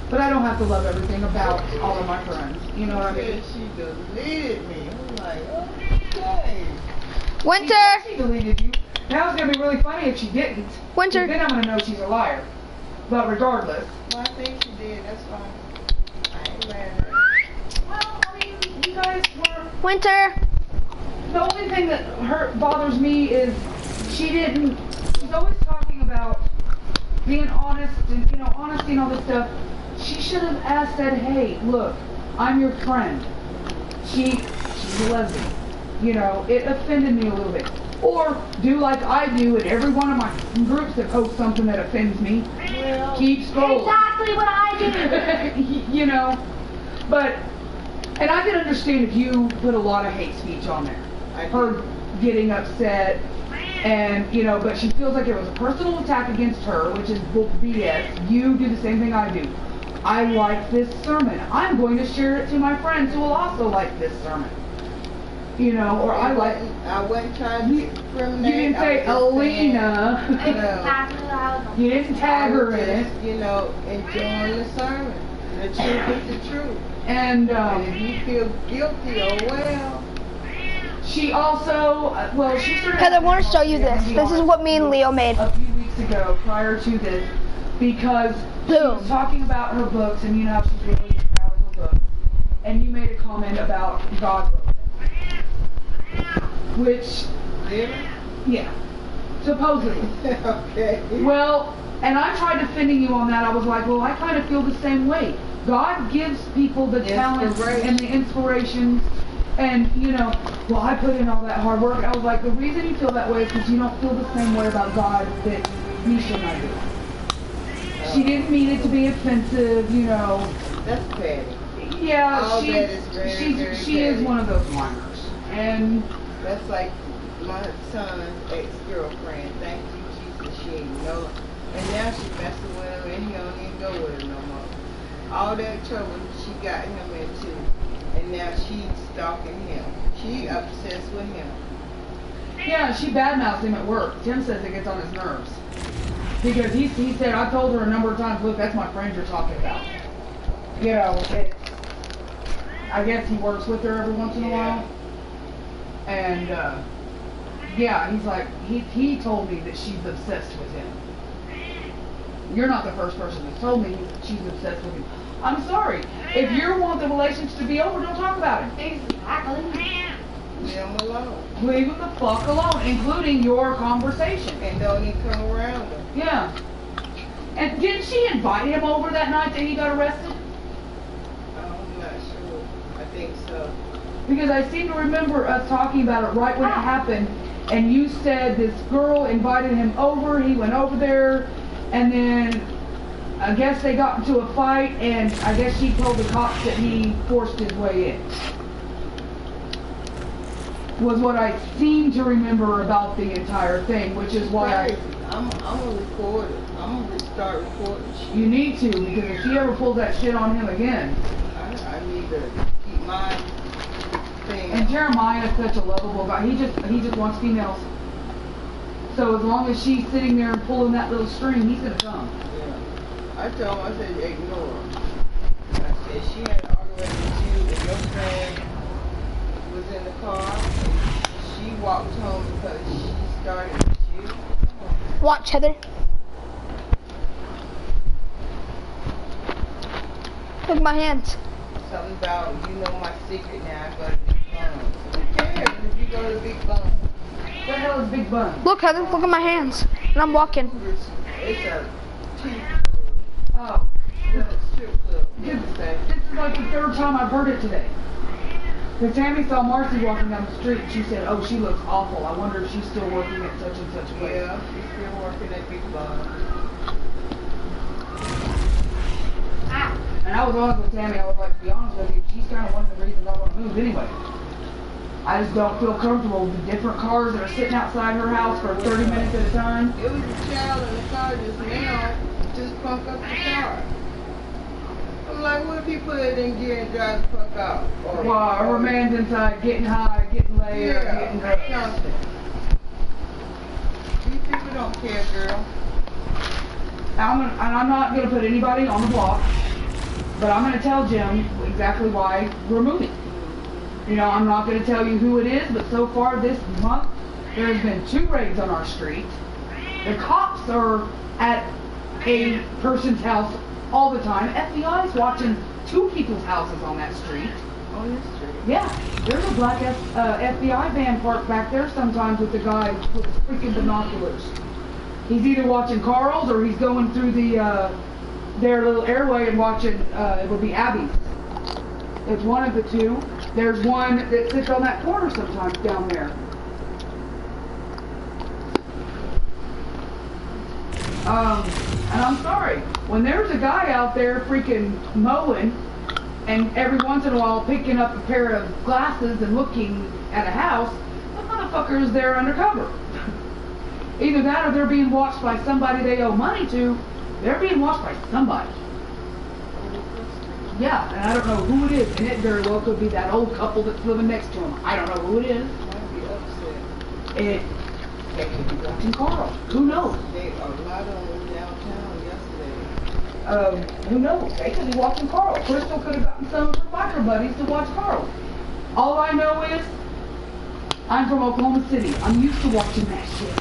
But I don't have to love everything about all of my friends. You know what I mean? She deleted me. I'm like, okay. Winter. She deleted you. Now it's going to be really funny if she didn't. Winter. Then I'm going to know she's a liar. But regardless. Well, I think she did. That's fine. I ain't mad at her. Well, I mean, you guys were... Winter. The only thing that bothers me is she's always talking about being honest and, honesty and all this stuff. She should have said, hey, look, I'm your friend. She's a lesbian. It offended me a little bit. Or do like I do in every one of my groups that post something that offends me. Well, Keep scrolling. exactly what I do. You know, but, and I can understand if you put a lot of hate speech on there. Her getting upset and, you know, but she feels like it was a personal attack against her, which is BS. You do the same thing I do. I like this sermon. I'm going to share it to my friends who will also like this sermon. You know, or I wasn't trying to discriminate. You didn't say Alina. Exactly what I was. You didn't tag her in it. You know, enjoying the sermon. The truth is the truth. And And if you feel guilty, oh well. she also, well, she started. Heather, I want to show you this. This is what me and Leo made. A few weeks ago, prior to this, because she was Boom. talking about her books, and you know how she's really proud of her books. And you made a comment about God wrote them. Which, Really? yeah, supposedly. Okay. Well, and I tried defending you on that. I was like, well, I kind of feel the same way. God gives people the talents and the inspirations, and, you know, well, I put in all that hard work. I was like, the reason you feel that way is because you don't feel the same way about God that Nisha and I do. She didn't mean it to be offensive, you know. That's petty. Yeah, All that is very, very she is petty. one of those whiners. And That's like my son's ex-girlfriend. Thank you, Jesus, she ain't know. And now she messing with him and he don't even go with her no more. All that trouble she got him into. And now she's stalking him. She obsessed with him. yeah, she badmouths him at work. Tim says it gets on his nerves. Because he said, I told her a number of times, look, that's my friend you're talking about. You know, I guess he works with her every once in a while. And, yeah, he's like, he told me that she's obsessed with him. You're not the first person that's told me she's obsessed with him. I'm sorry. If you want the relationship to be over, don't talk about it. Exactly. Leave him alone. Leave him the fuck alone, including your conversation. And don't even come around her. Yeah. And didn't she invite him over that night that he got arrested? I'm not sure. I think so. Because I seem to remember us talking about it right when it happened, and you said this girl invited him over, he went over there, and then I guess they got into a fight, and I guess she told the cops that he forced his way in. Was what I seem to remember about the entire thing, which is why Crazy. I'm gonna record it. I'm gonna start recording shit. you need to, because if she ever pulls that shit on him again. I need to keep my thing. And Jeremiah is such a lovable guy. He just wants females. So as long as she's sitting there and pulling that little string, he's gonna come. Yeah. I told him, I said, ignore her. I said, she had an argument with you and your friend was in the car. She walked home because she started with you. Watch, Heather. Look at my hands. Something about, you know my secret now, I go to Big Bun. Who cares if you go to Big Bun? What the hell is Big Bun? Look, Heather. Look at my hands. And I'm walking. It's a cheap Oh. little strip club. This is like the third time I've heard it today. Because Tammy saw Marcy walking down the street and she said, oh, she looks awful. I wonder if she's still working at such and such a place. Yeah, she's still working at Big Bun. And I was honest with Tammy. I was like, to be honest with you, she's kind of one of the reasons I want to move anyway. I just don't feel comfortable with the different cars that are sitting outside her house for 30 minutes at a time. It was a child in the car just now, just punk up the car. I'm like, what if he put it in gear and drive the fuck out? Well, her man's inside getting high, getting laid, or getting Yeah, drugs. something. These people don't care, girl. I'm not going to put anybody on the block, but I'm going to tell Jim exactly why we're moving. You know, I'm not going to tell you who it is, but so far this month, there's been 2 raids on our street. The cops are at a person's house all the time. FBI's watching 2 people's houses on that street. On this street. Yeah, there's a black FBI van parked back there sometimes with the guy with the freaking binoculars. He's either watching Carl's or he's going through their little airway and watching, it would be Abby's. It's one of the 2. There's one that sits on that corner sometimes down there. And I'm sorry, when there's a guy out there freaking mowing and every once in a while picking up a pair of glasses and looking at a house, the motherfucker is there undercover. Either that or they're being watched by somebody they owe money to. They're being watched by somebody. Yeah, and I don't know who it is, and it very well could be that old couple that's living next to him. I don't know who it is. Might be upset. They could be watching Carl. Who knows? They a lot of them downtown yesterday. Who knows? They could be watching Carl. Crystal could have gotten some of her biker buddies to watch Carl. All I know is, I'm from Oklahoma City. I'm used to watching that shit.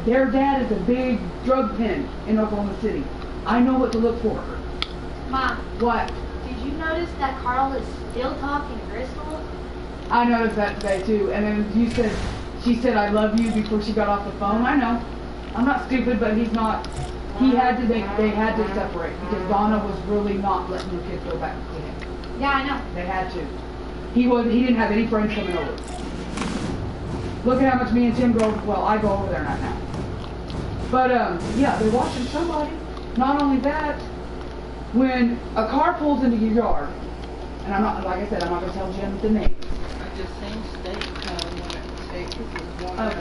Their dad is a big drug pen in Oklahoma City. I know what to look for. Mom, What? did you notice that Carl is still talking to Crystal? I noticed that today too. And then she said I love you before she got off the phone. I know. I'm not stupid, but he's not. They had to separate because Donna was really not letting the kids go back to him. Yeah, I know. They had to. He didn't have any friends coming over. Look at how much me and Tim go. Well, I go over there not now. But yeah, they're watching somebody. Not only that, when a car pulls into your yard, and I'm not, like I said, I'm not gonna tell Jim the name. I just seen State this is one of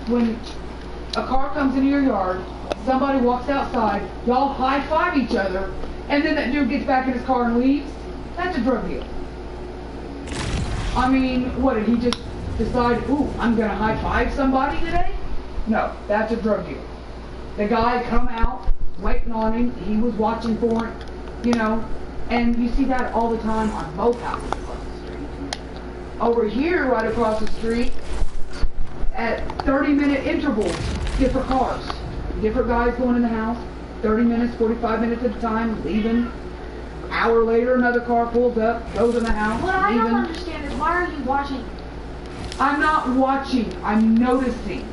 the When a car comes into your yard, somebody walks outside, y'all high five each other, and then that dude gets back in his car and leaves. That's a drug deal. I mean, what did he just decide? Ooh, I'm gonna high five somebody today? No, that's a drug deal. The guy come out, waiting on him. He was watching for it, you know. And you see that all the time on both houses across the street. Over here, right across the street, at 30-minute intervals, different cars. Different guys going in the house, 30 minutes, 45 minutes at a time, leaving. Hour later, another car pulls up, goes in the house, What I don't leaving. understand is why are you watching? I'm not watching, I'm noticing.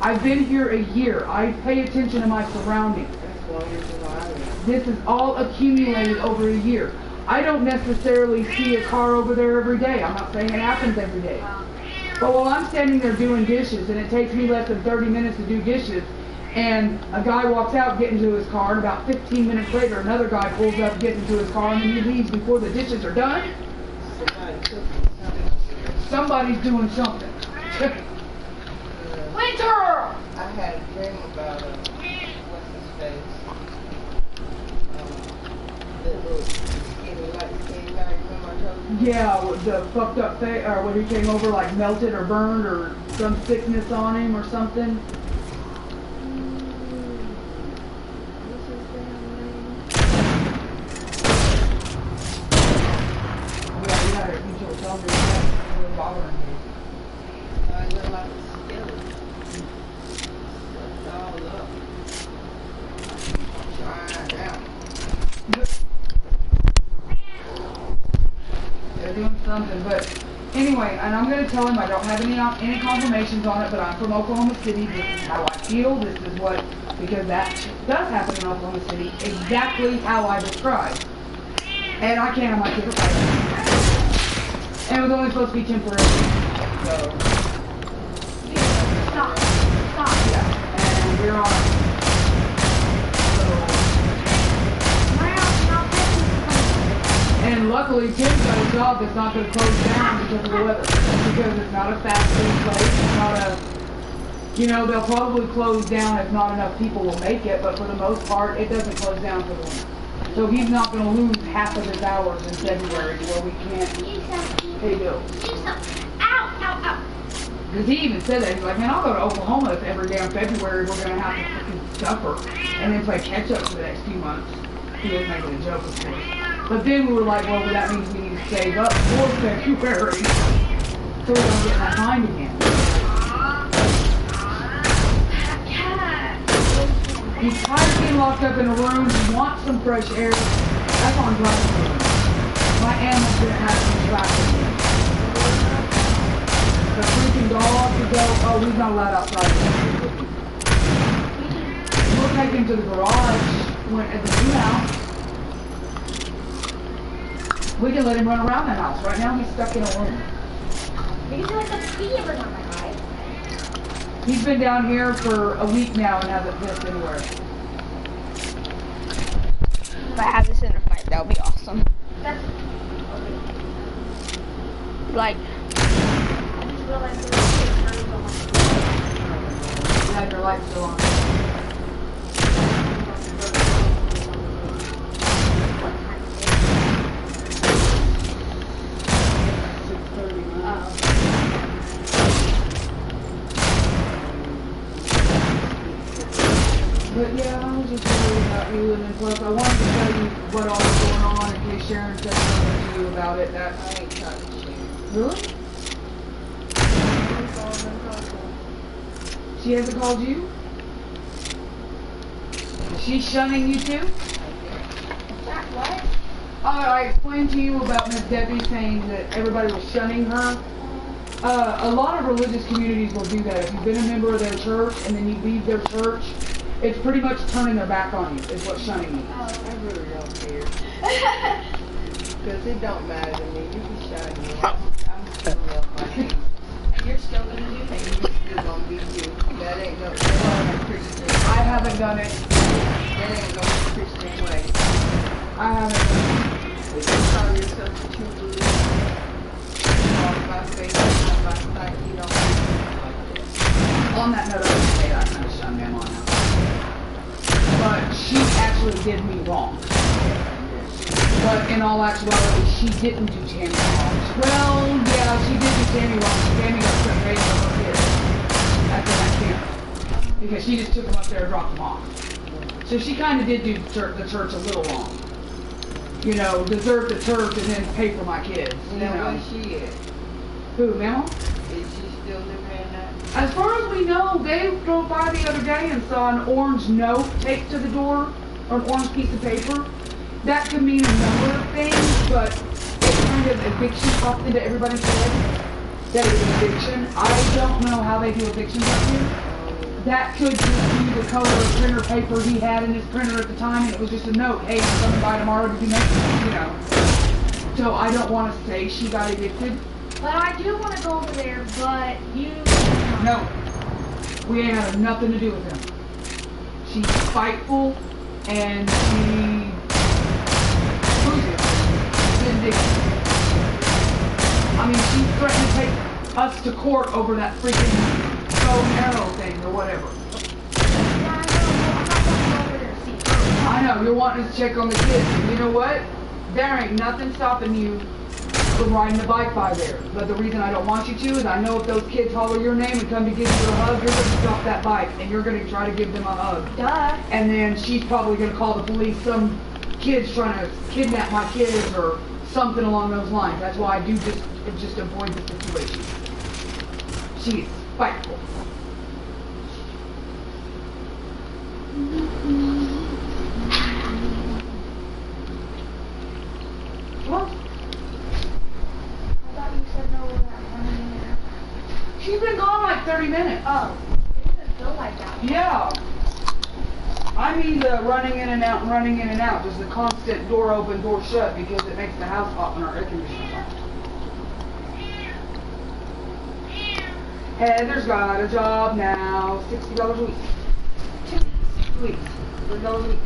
I've been here a year. I pay attention to my surroundings. That's why you're surviving. This is all accumulated over a year. I don't necessarily see a car over there every day. I'm not saying it happens every day. But while I'm standing there doing dishes, and it takes me less than 30 minutes to do dishes, and a guy walks out, getting into his car, and about 15 minutes later, another guy pulls up, gets into his car, and then he leaves before the dishes are done, somebody's doing something. Winter! I had a dream about what's his face? The little skinny guy, remember I told you? Yeah, with the fucked up face, or when he came over like melted or burned, or some sickness on him or something. Yeah, you told me that was bothering you. I look like a skeleton. It's all up. Trying out. They're doing something, but anyway, and I'm going to tell him I don't have any confirmations on it, but I'm from Oklahoma City. This is how I feel. This is what, because that does happen in Oklahoma City, exactly how I described. And I can't have my kids fight. And it was only supposed to be temporary. So, Stop. Stop. yeah, and we're on. And luckily, Tim's got a job that's not going to close down because of the weather. Because it's not a fast food place. It's not a, you know, they'll probably close down if not enough people will make it. But for the most part, it doesn't close down for the winter. So he's not going to lose half of his hours in February where we can't pay bills. Ow. Because he even said that. He's like, man, I'll go to Oklahoma if every damn February we're going to have to fucking suffer and then play catch up for the next few months. He was making a joke, of course. But then we were like, well, that means we need to save up for February so we don't get behind again. He's tired of being locked up in a room. He wants some fresh air. That's on driving. My animal's going to have some traffic. The freaking dog to go. Oh, he's not allowed outside. We'll take him to the garage at the new house. We can let him run around the house. Right now he's stuck in a room. You can do like a speed every time I He's been down here for a week now and hasn't pissed anywhere. If I have this in a fight, that would be awesome. That's. Like, I just realized there was a bird on my You had your lights still on. But yeah, I was just worried about you, and then plus I wanted to tell you what all was going on in case Sharon said something to you about it. That I ain't talking shit. really? She hasn't called you? Is she shunning you too? Jack, what? I explained to you about Miss Debbie saying that everybody was shunning her. A lot of religious communities will do that. If you've been a member of their church and then you leave their church, it's pretty much turning their back on you, is what shunning means. I really don't care. Because it don't matter to me. You can shine me. I'm still love my name. And you're still gonna do And things. you still gonna be you. That ain't no Christian. I haven't done it. That ain't no Christian way. I haven't done it. If you call yourself a true believer, walk by faith and not by sight, you don't like that. On that note, I would say I'm going to shun them on now. But she actually did me wrong. But in all actuality, she didn't do Tammy wrong. Well, yeah, she did do Tammy wrong. Tammy got sent raised for her kids after that camp. Because she just took them up there and dropped them off. So she kind of did do the church a little wrong. You know, desert the church and then pay for my kids. You Now, know. where's she at? Who, Mama? Is she still living in that? As far as we know, they drove by the other day and saw an orange note taped to the door, or an orange piece of paper. That could mean a number of things, but it kind of eviction popped into everybody's head that it was eviction. I don't know how they do evictions up here. That could just be the color of printer paper he had in his printer at the time, and it was just a note, hey, I'm coming by tomorrow to do nothing, you know. So I don't want to say she got evicted. But I do want to go over there, but you. No, we ain't had nothing to do with him. She's spiteful, and she vindictive. I mean, she threatened to take us to court over that freaking bow and arrow thing or whatever. Yeah, I know. I'm not going to go over there to see. I know, you're wanting us to check on the kids, and you know what? There ain't nothing stopping you from riding the bike by there. But the reason I don't want you to is I know if those kids holler your name and come to give you a hug, you're going to stop that bike, and you're going to try to give them a hug. Duh. And then she's probably going to call the police, some kid's trying to kidnap my kids or something along those lines. That's why I do just avoid the situation. She's spiteful. What? I thought you said no we're not running in there. She's been gone like 30 minutes. Oh, it doesn't feel like that. Yeah. I mean the running in and out and running in and out. Just the constant door open, door shut because it makes the house hot when our air conditioner's on. Heather's got a job now. $60 a week. 2 weeks. $3 a week.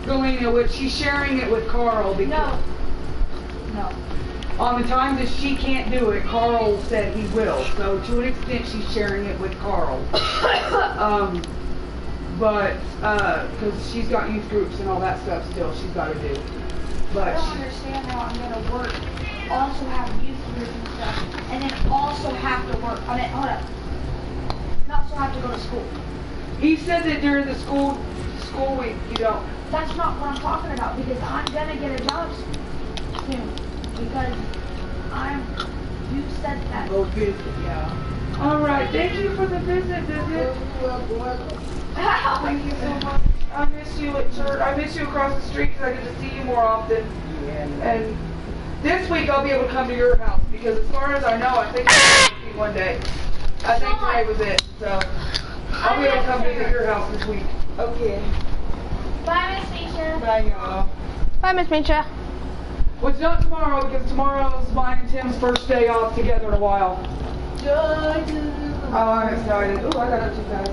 Galena, which she's sharing it with Carl because No. on the time that she can't do it, Carl said he will. So to an extent, she's sharing it with Carl. But because she's got youth groups and all that stuff still, she's got to do. I But don't understand how I'm going to work, also have youth group and stuff, and then also have to work. I mean, hold up. And also have to go to school. he said that during the school week, you don't. That's not what I'm talking about, because I'm going to get a job soon. Because you said that. Go visit, y'all. All right, thank you for the visit. Thank you so much. I miss you at church. I miss you across the street because I get to see you more often. And this week I'll be able to come to your house because as far as I know, I think I'm going to see one day. I think today was it. So I'll be able to come visit your house this week. Okay. Bye, Miss Misha. Bye, y'all. Bye, Miss Mincha. Well, it's not tomorrow because tomorrow is mine and Tim's first day off together in a while. Joy to the Oh, I haven't started. Ooh, I got up too fast.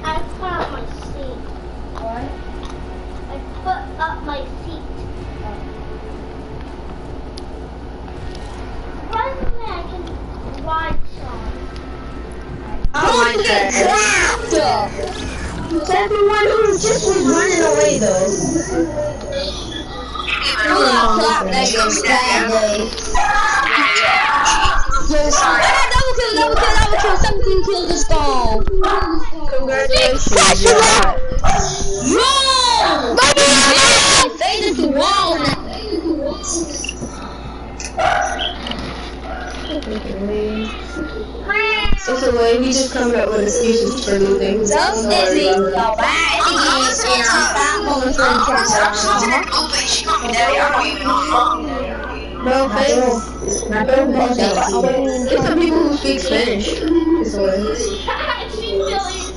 I put up my seat. What? I put up my seat. Finally, I can ride some. I don't get clapped! It's everyone who just was running away though. I'm not clapped that goes bad day. I got double kill, 17 kills this fall. Congratulations. No! I faded the wall. It's a way he just come up with excuses for losing. Don't get me so bad. Bro, thanks. Get some people who speak Spanish. This way.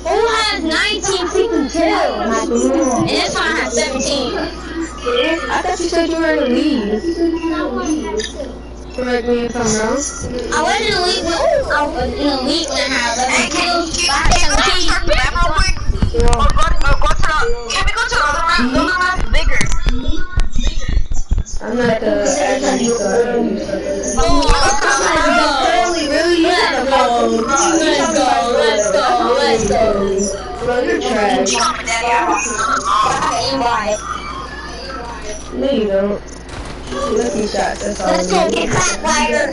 Who has 19 freaking kills? And this one has 17. I thought you said you were in the lead. Correct me if I'm wrong. I was in the league when I had 11 kills. I had 17. Can we go to the other map? The other map's bigger. I'm not the admin, so I can't use it. Really? Let's go. Bro, you're trash. No, you don't. Lucky shots, that's all. Let's go get that fire.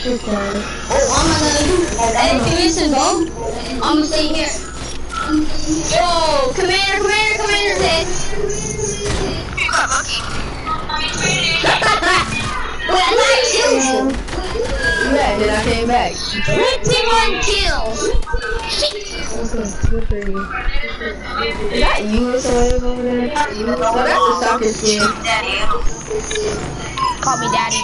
Okay. Oh, I'm gonna do. Hey, can you listen, bro? I'm gonna stay here. Yo, Commander, Ted. You got lucky. Wait, I thought you killed you. Yeah, then I came back. 21 kills. Okay, good for you. Is that you or somebody over there? No, that's a soccer skin. Daddy. Call me daddy.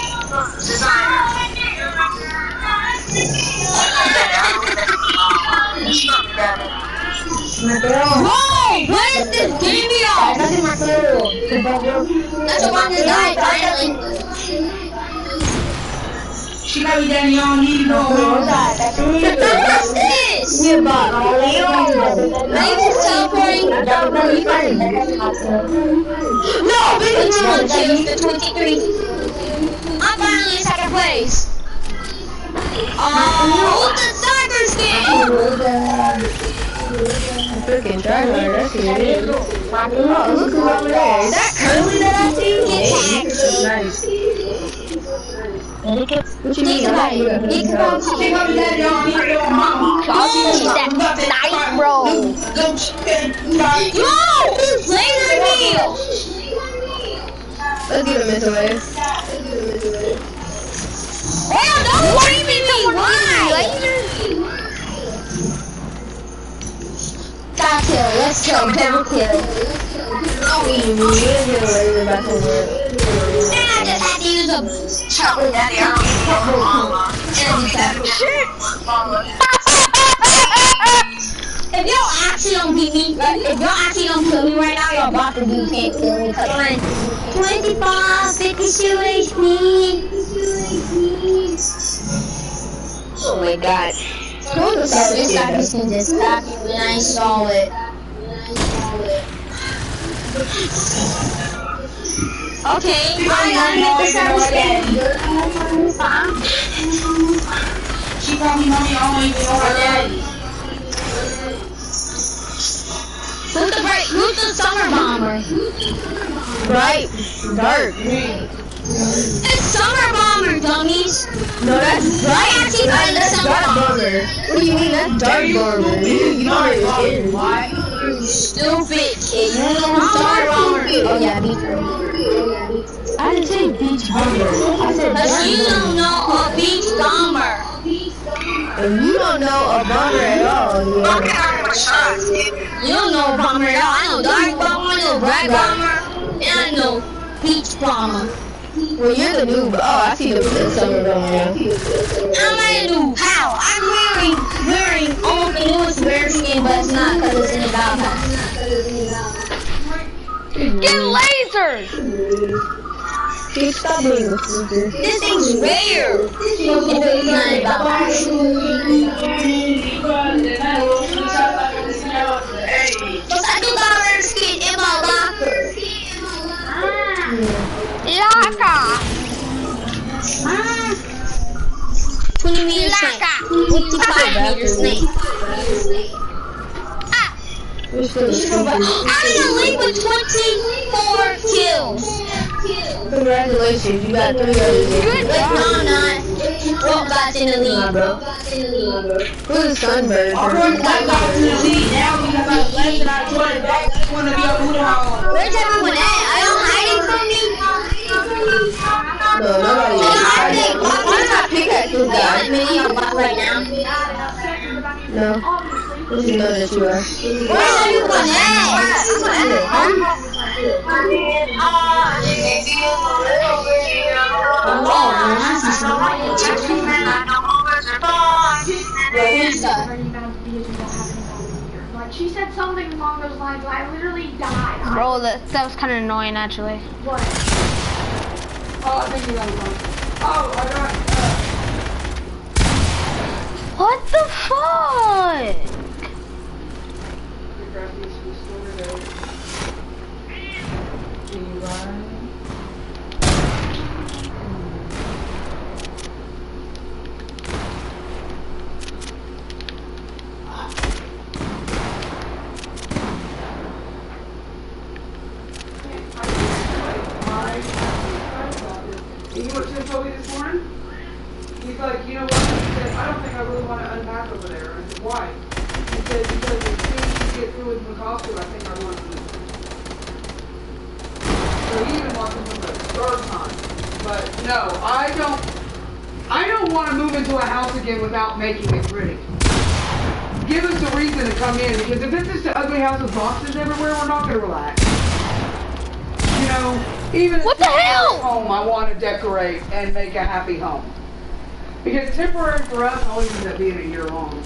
Whoa! What is this game y'all? That's the one that died finally. She got me Danny on, you know. What's this? Maybe it's teleporting. No, 21 kills to 23. I'm finally in second place. Oh, the soccer skin! Freaking tryhard, that's who it is. Oh, look who's over there. Is that Curly that I see? Nice. What you mean? She's that nice, bro. Yo, laser beam. Let's get him this way. Hell, don't worry me. Why? Got kill. Let's go. Double kill. You didn't get away with that to work. Then I just had to use a chocolate daddy. If y'all actually don't beat me, if y'all actually don't kill me right now, y'all about to do can't kill me. Cause I'm 25, 52 HP. Oh my god. This soccer skin is crappy when I saw it. Okay, I'm gonna get the soccer skin. She called me mommy, I don't even know her daddy. Who's the summer bomber? Right? Dark. It's summer bomber, dummies. No, that's I actually played the summer dark bomber. bomber. What do you mean? That's dark bomber. You know what it is. Stupid kid. You know who summer bomber? Oh yeah, beach bomber. I didn't say beach bomber. I said Cause you don't know a beach bomber. You don't know a bomber at all. You don't know a bomber at all. I know dark bomber, I know bright bomber, and I know beach bomber. Well, you're the noob. Oh, I see the summer going on. I'm a noob. How? I'm wearing almost the newest bear skin, but it's not because it's in the battle pass. Get lasered! Dude, stop being a freaker. This thing's rare. It's not in the battle pass. But I do got a rare skin in my locker. Laka. 20 meter snake. 55 meter snake. We're still I'm in a league with 24 kills. Congratulations, you got 3 others. Good. No, I'm not. Well, that's in the league, bro. Who's a sunbird? Now because I left and I joined back, I want to be a Buddha hall. Where's everyone at? Are y'all hiding from me? No, nobody is. Why did I pick at this guy? Right now. No. You know that you are. Where's everyone at? Like she said something along those lines. I literally died. Bro, that was kind of annoying actually. What? Oh, I think you got it wrong. Oh, I got, What the fuck? the graphics was over there. Eli. You know what Tim told me this morning? He's like, you know what? He said, I don't think I really want to unpack over there. I said, why? He said, because as soon as you get through with Makasu, I think I want to leave. So he even wants to move a third time. But no, I don't want to move into a house again without making it pretty. Give us a reason to come in, because if it's just an ugly house with boxes everywhere, we're not going to relax. You know, even What the hell? home, I want to decorate and make a happy home. Because temporary for us always ends up being a year long.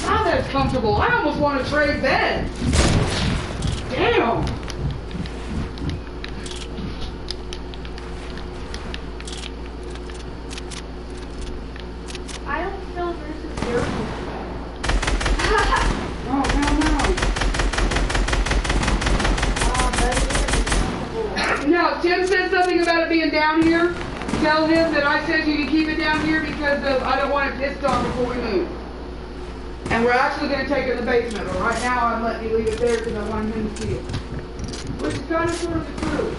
Not that it's comfortable. I almost want to trade bed. Damn. I don't feel this is beautiful. Oh, hell no. No, Tim said something about it being down here. Tell him that I said you can keep it down here because I don't want it pissed off before we move. And we're actually going to take it in the basement, but right now I'm letting you leave it there because I want him to see it. Which is kind of sort of the truth.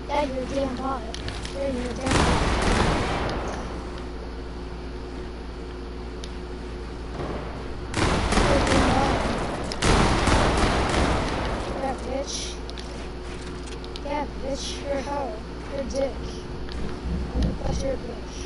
Dad, you're damn hot. You're damn hot. Yeah, bitch. Yeah, bitch, you're a hoe. You're a dick. That's your bitch.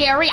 Nigeria.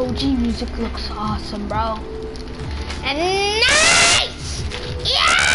OG music looks awesome, bro. And nice! Yeah!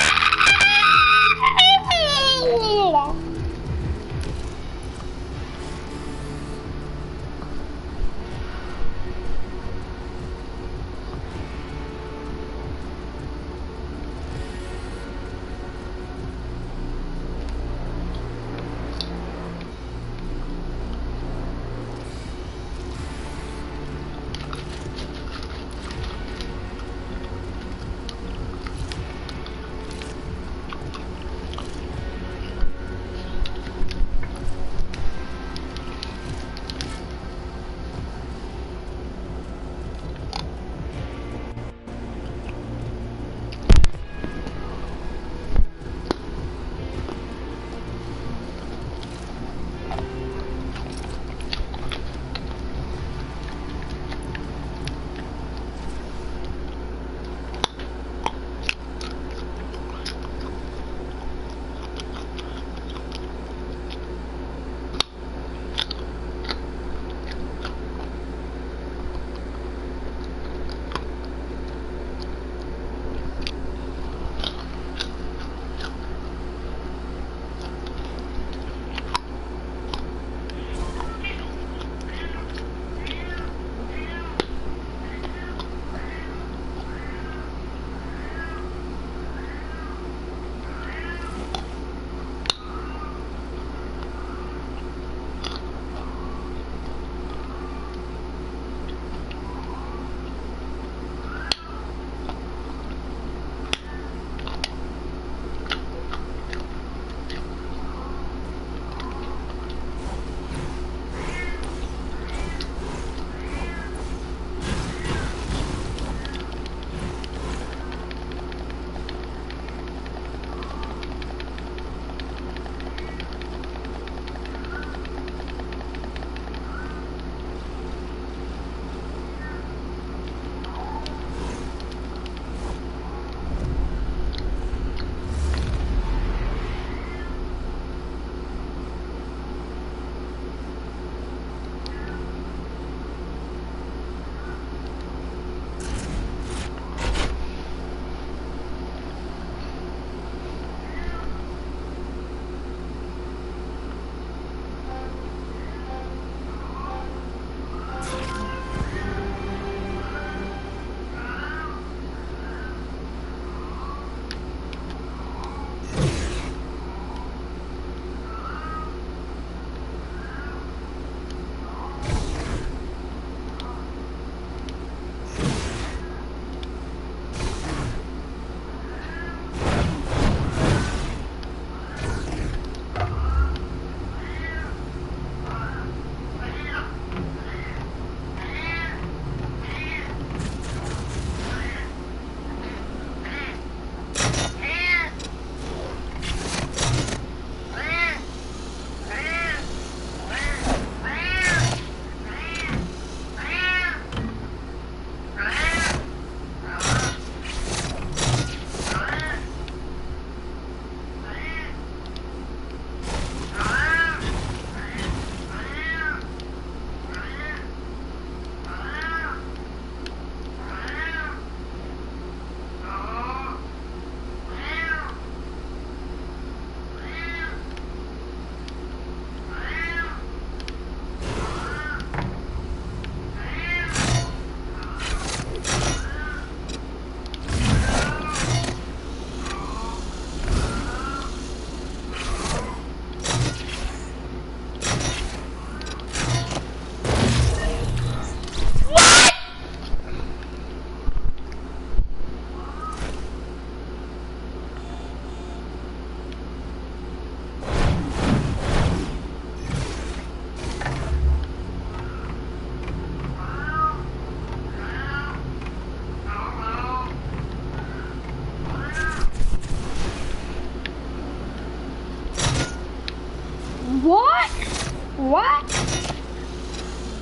What?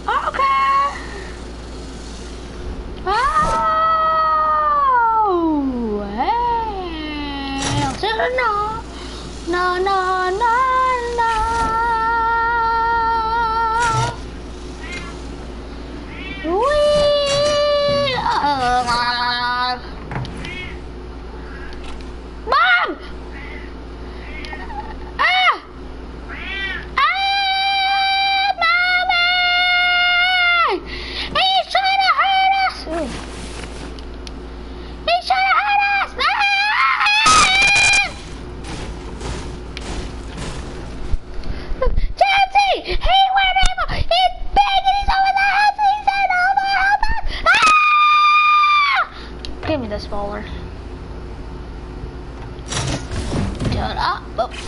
Okay. Oh, hell to the no. No, no, no, no. Mom! Mommy! He's trying to hurt us! He's trying to hurt us! Chelsea! He went in! He's big and he's over the house and he said, "Oh my God!" Give me this bowler. Shut up. Okay.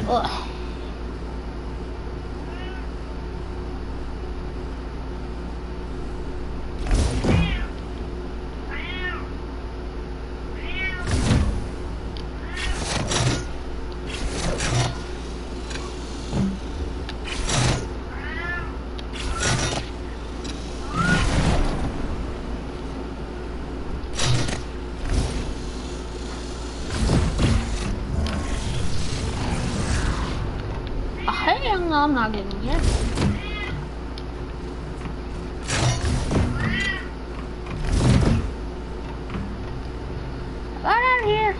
Ugh. Hell no, I'm not getting here. Get out of here.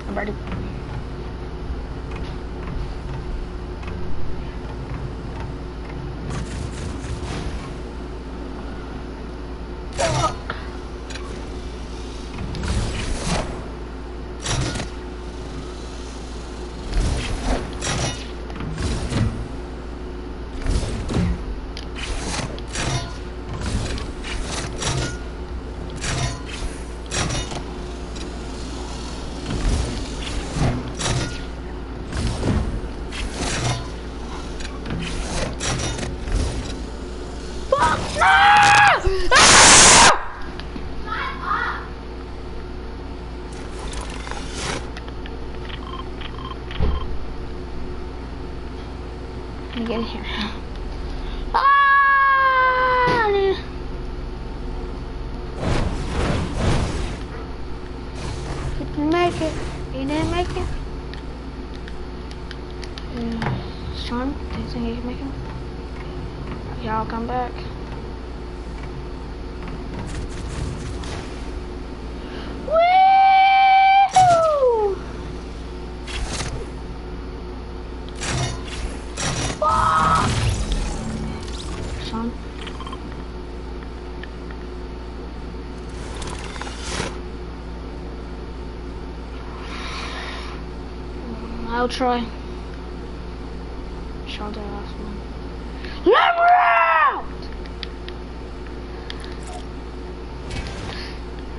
I'm ready. Let me get in here. He didn't make it. He didn't make it. Sean, do you think he can make it? Yeah, I'll come back. Woo! Sean. I'll try. Sean did last one. Let me out!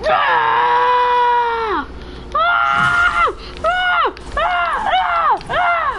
Ah! Ah! Ah! Ah! Ah!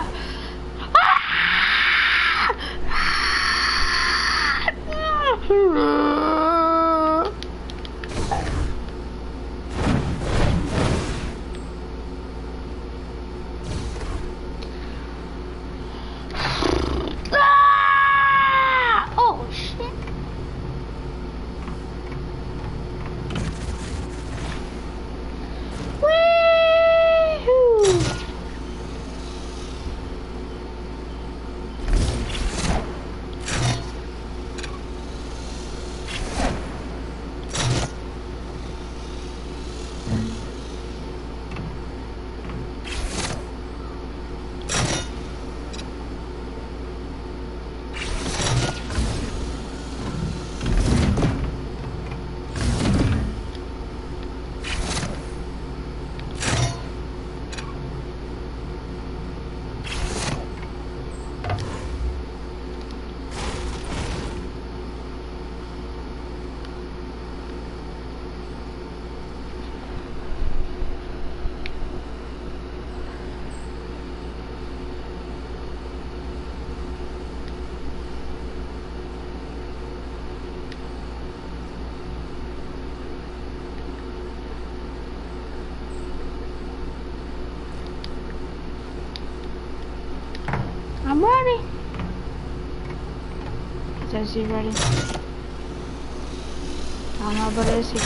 Is he ready? I don't know, but is he?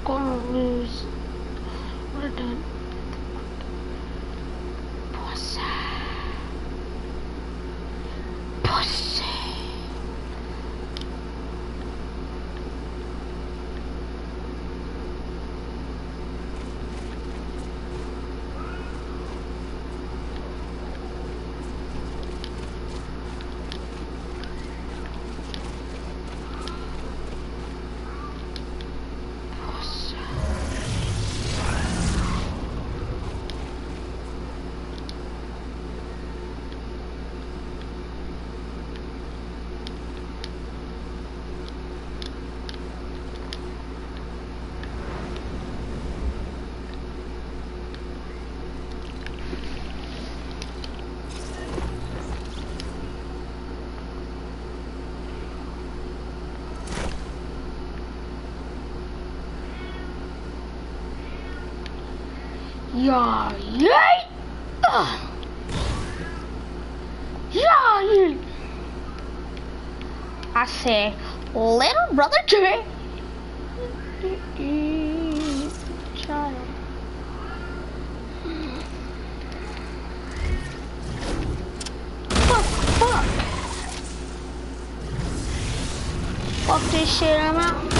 Gonna lose. We're done. Pussy. Pussy. Yeah, yeah. Yeah. I say, little brother Jay. Child. Fuck. Fuck this shit, I'm out.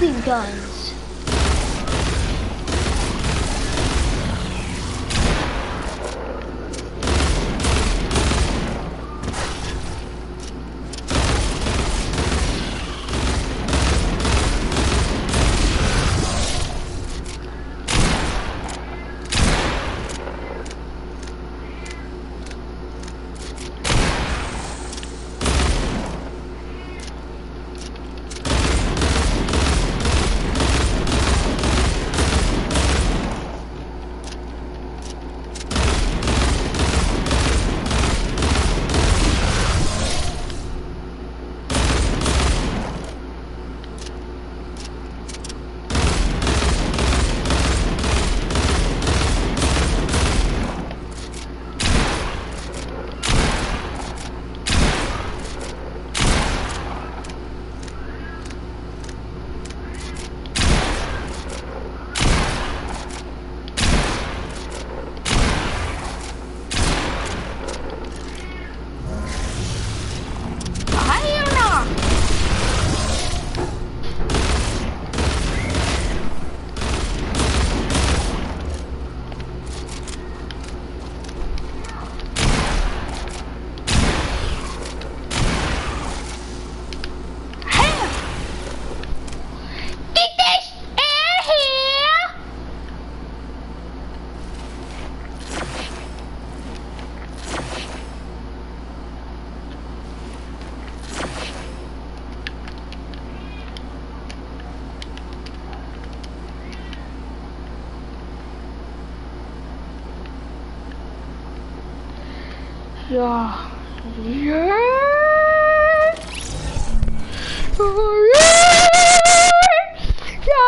These guns. Yeah. Yeah. Oh, yeah.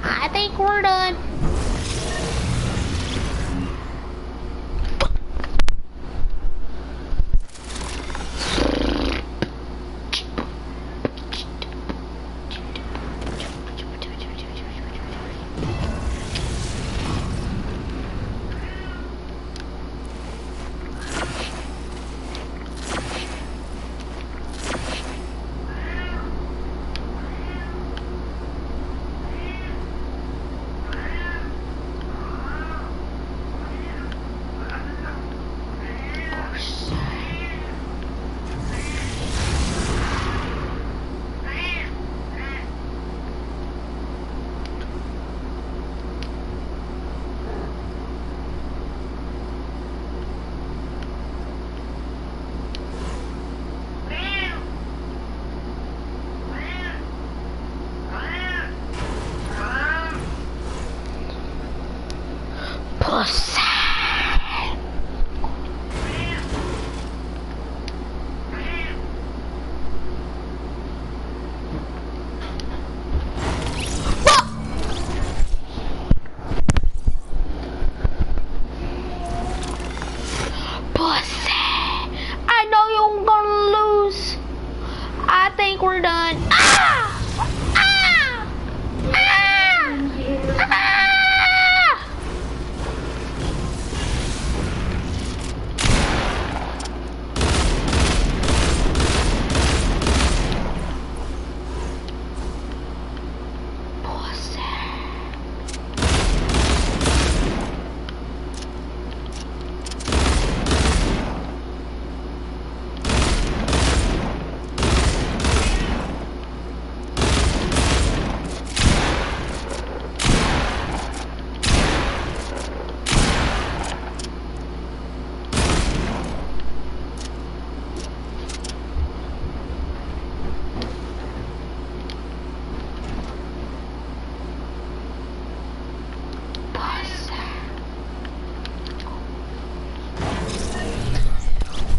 I think we're done. Pussy. Pussy. I know you're gonna lose. I think we're done. Ah! Ah! Ah! Ah!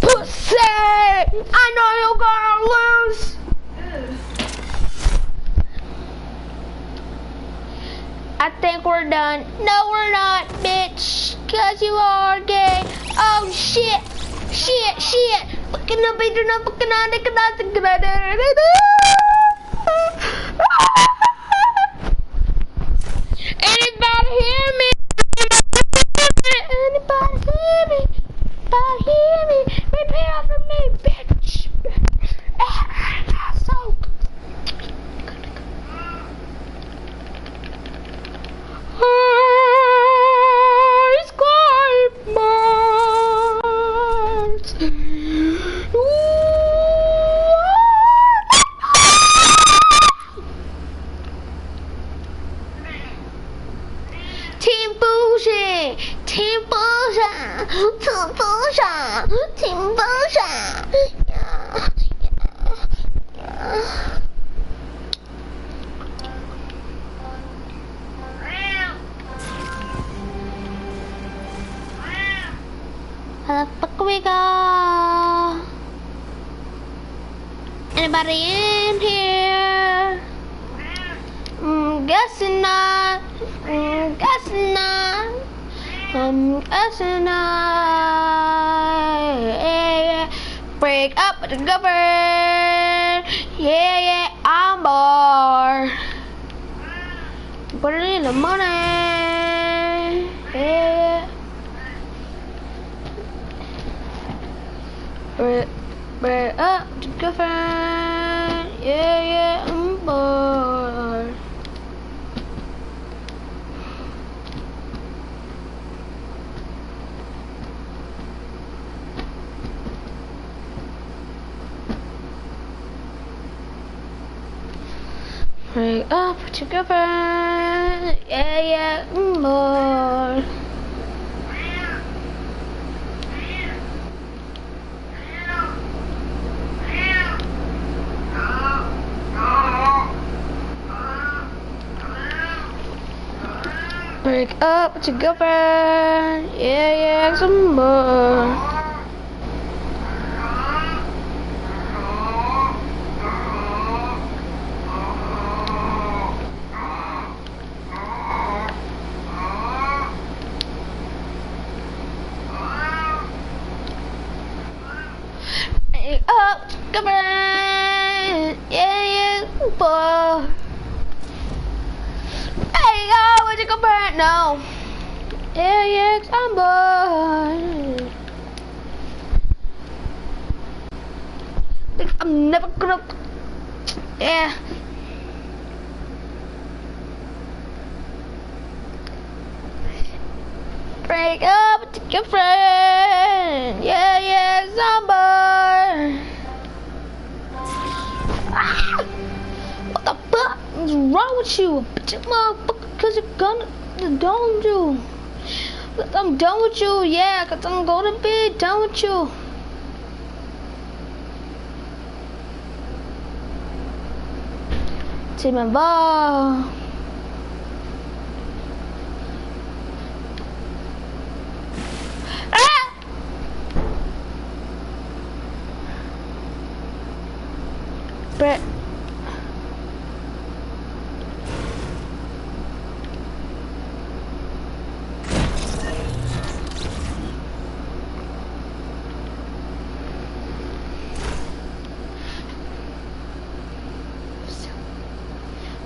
Pussy! I know you're gonna lose. I think we're done. No, we're not, bitch. Cause you are gay. Oh shit! Shit! Shit! Fucking up, fucking up, fucking on, anybody hear me? Anybody hear me? Anybody hear me? Repair for me, bitch. So. It's quite much. Team Fusion, Team Fusion, Team Fusion, Team Fusion. How the fuck we go? Anybody in here? Guessing not. Guessing not. Guessing not. Yeah. Break up with the government. Yeah, I'm bored. Put it in the money. Yeah. Break up with the government. Yeah, I'm bored. Break up with your girlfriend. Yeah, more. Break up with your girlfriend. Yeah, some more. Break up with your girlfriend. Yeah, boy. Break up with your girlfriend. No. Yeah, I'm bored. I'm never gonna. Yeah. Break up with your friend. Yeah, I'm bored. Ah, what the fuck is wrong with you? Motherfucker, cause you're gonna. Don't you? I'm done with you, yeah, cause I'm gonna be done with you. Take my ball. Ah! Brett.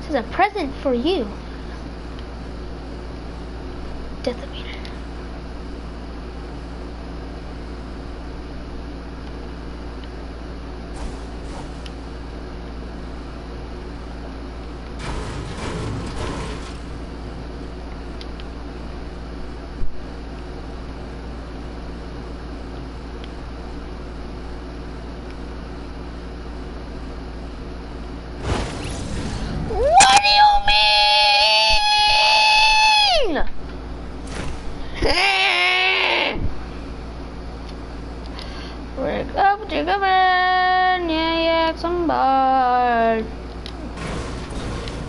This is a present for you. Death meter. What do you mean? Break up with your girlfriend, yeah, some bar.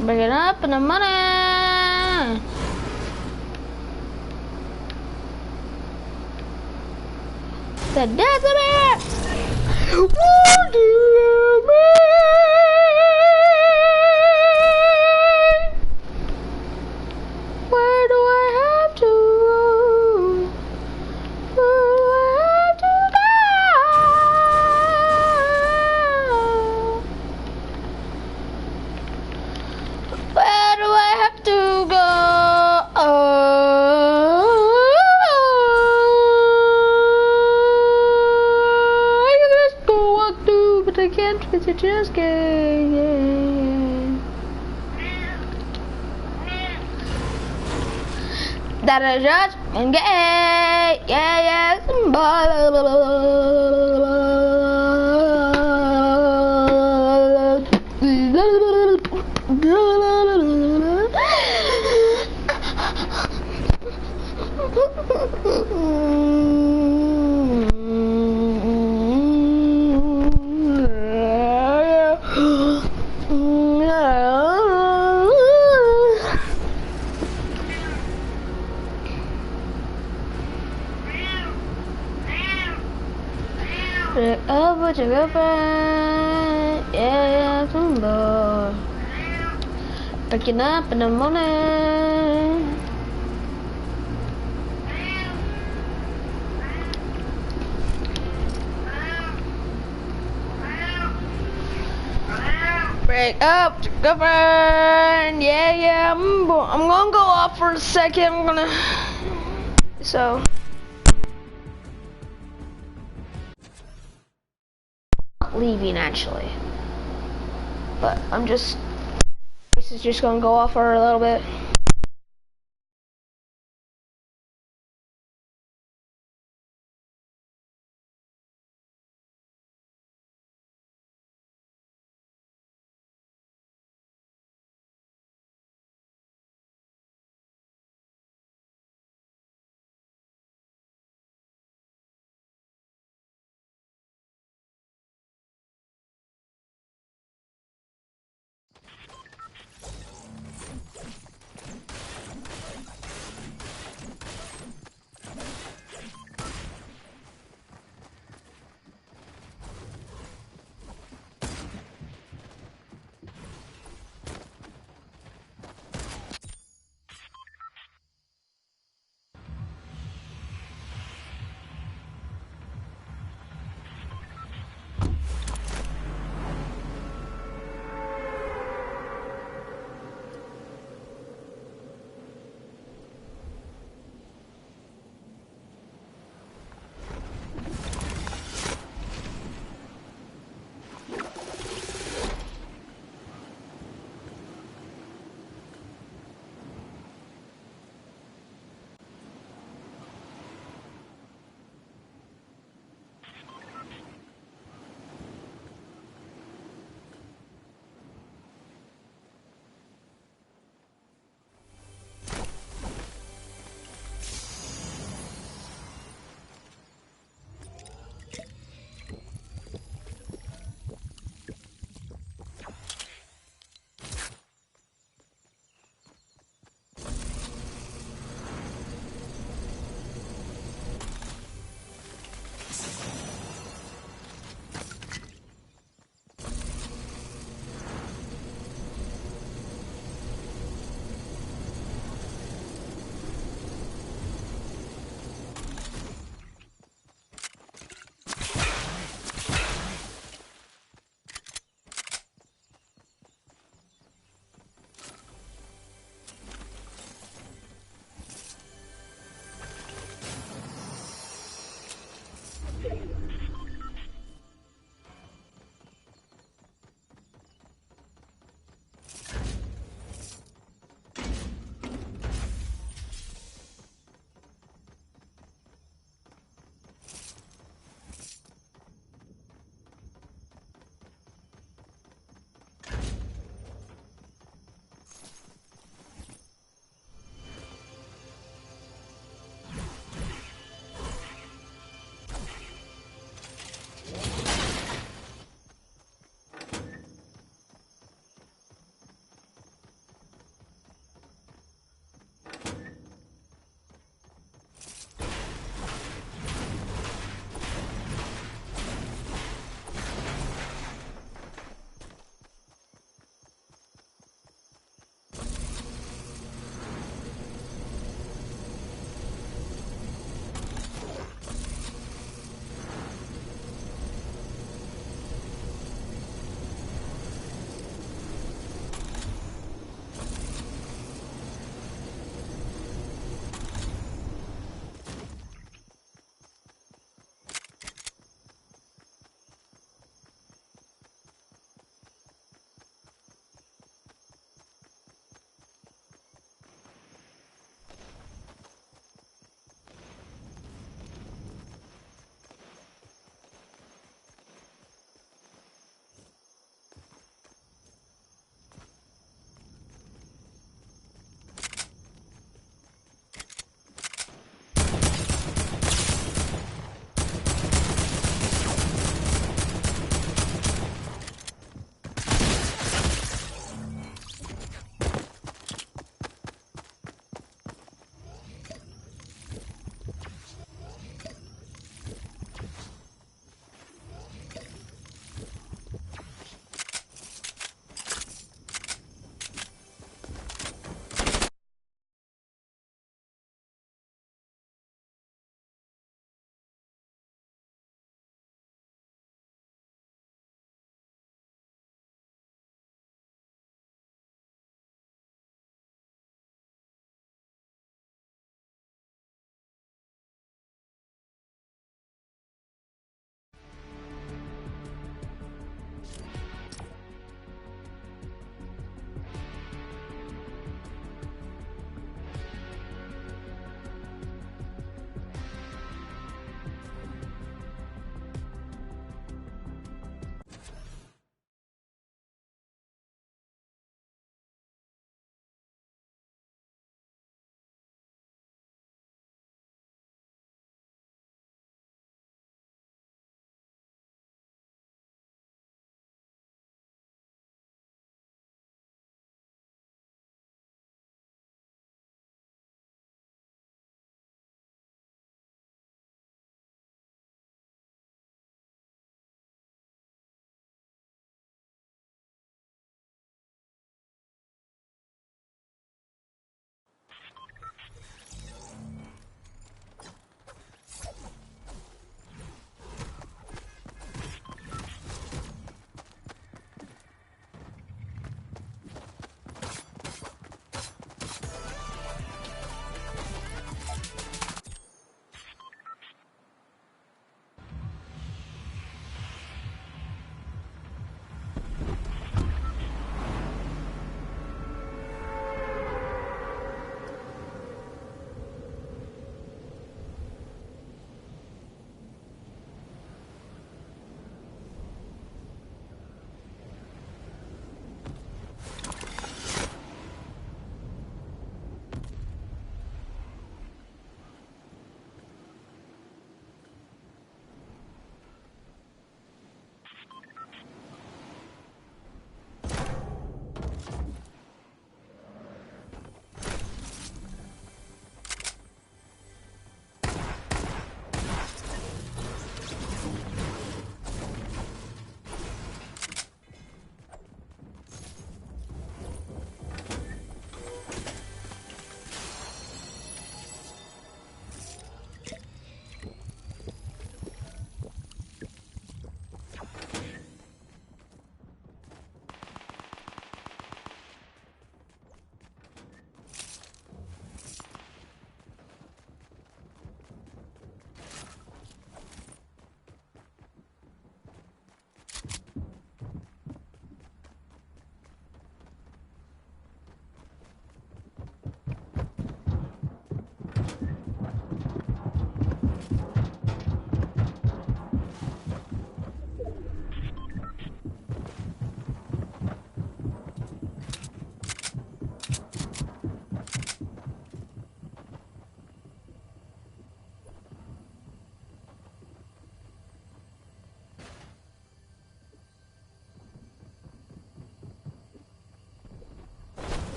Bring it up in the money. The death of it. What do you mean? Where do I have to go? Where do I have to go? Where do I have to go? I can just go walk through, but I can't because I just can't. That is just and gay, yeah, Break up with your girlfriend, yeah, some more. Breaking up in the morning. Break up with your girlfriend, yeah, I'm gonna go off for a second. So. Leaving actually, but this is just gonna go off for a little bit.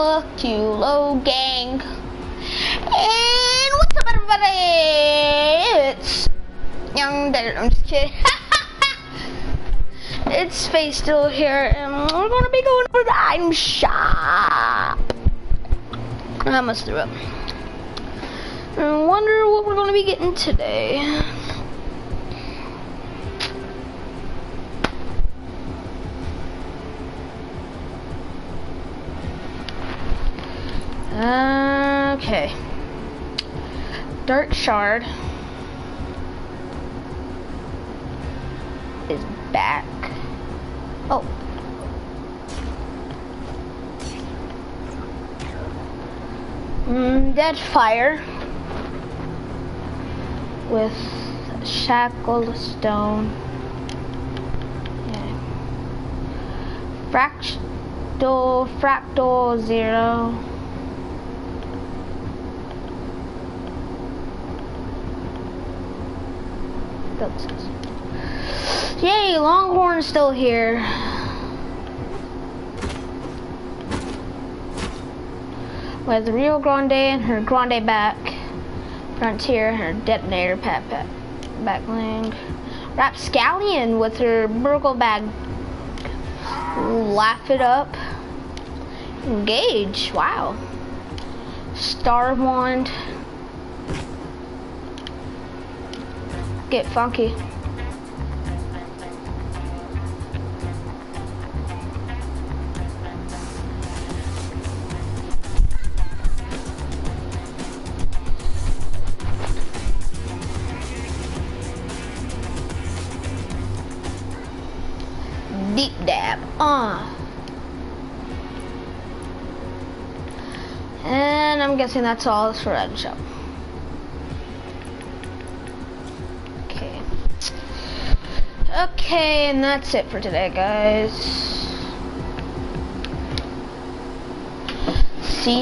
Fuck you, low gang. And what's up, everybody? It's Young Dad. I'm just kidding. It's Faye still here, and we're gonna be going over the item shop. I must throw up. I wonder what we're gonna be getting today. Okay. Dark Shard is back. Oh. Dead Fire with Shackled Stone. Yeah. Fractal Zero. Yay, Longhorn's still here. With Rio Grande and her Grande back. Frontier and her Detonator backling. Rapscallion with her Burgle bag. Laugh it up. Engage, wow. Star Wand. Get funky. Deep dab. And I'm guessing that's all for Red Shop. Okay, and that's it for today, guys. See y'all.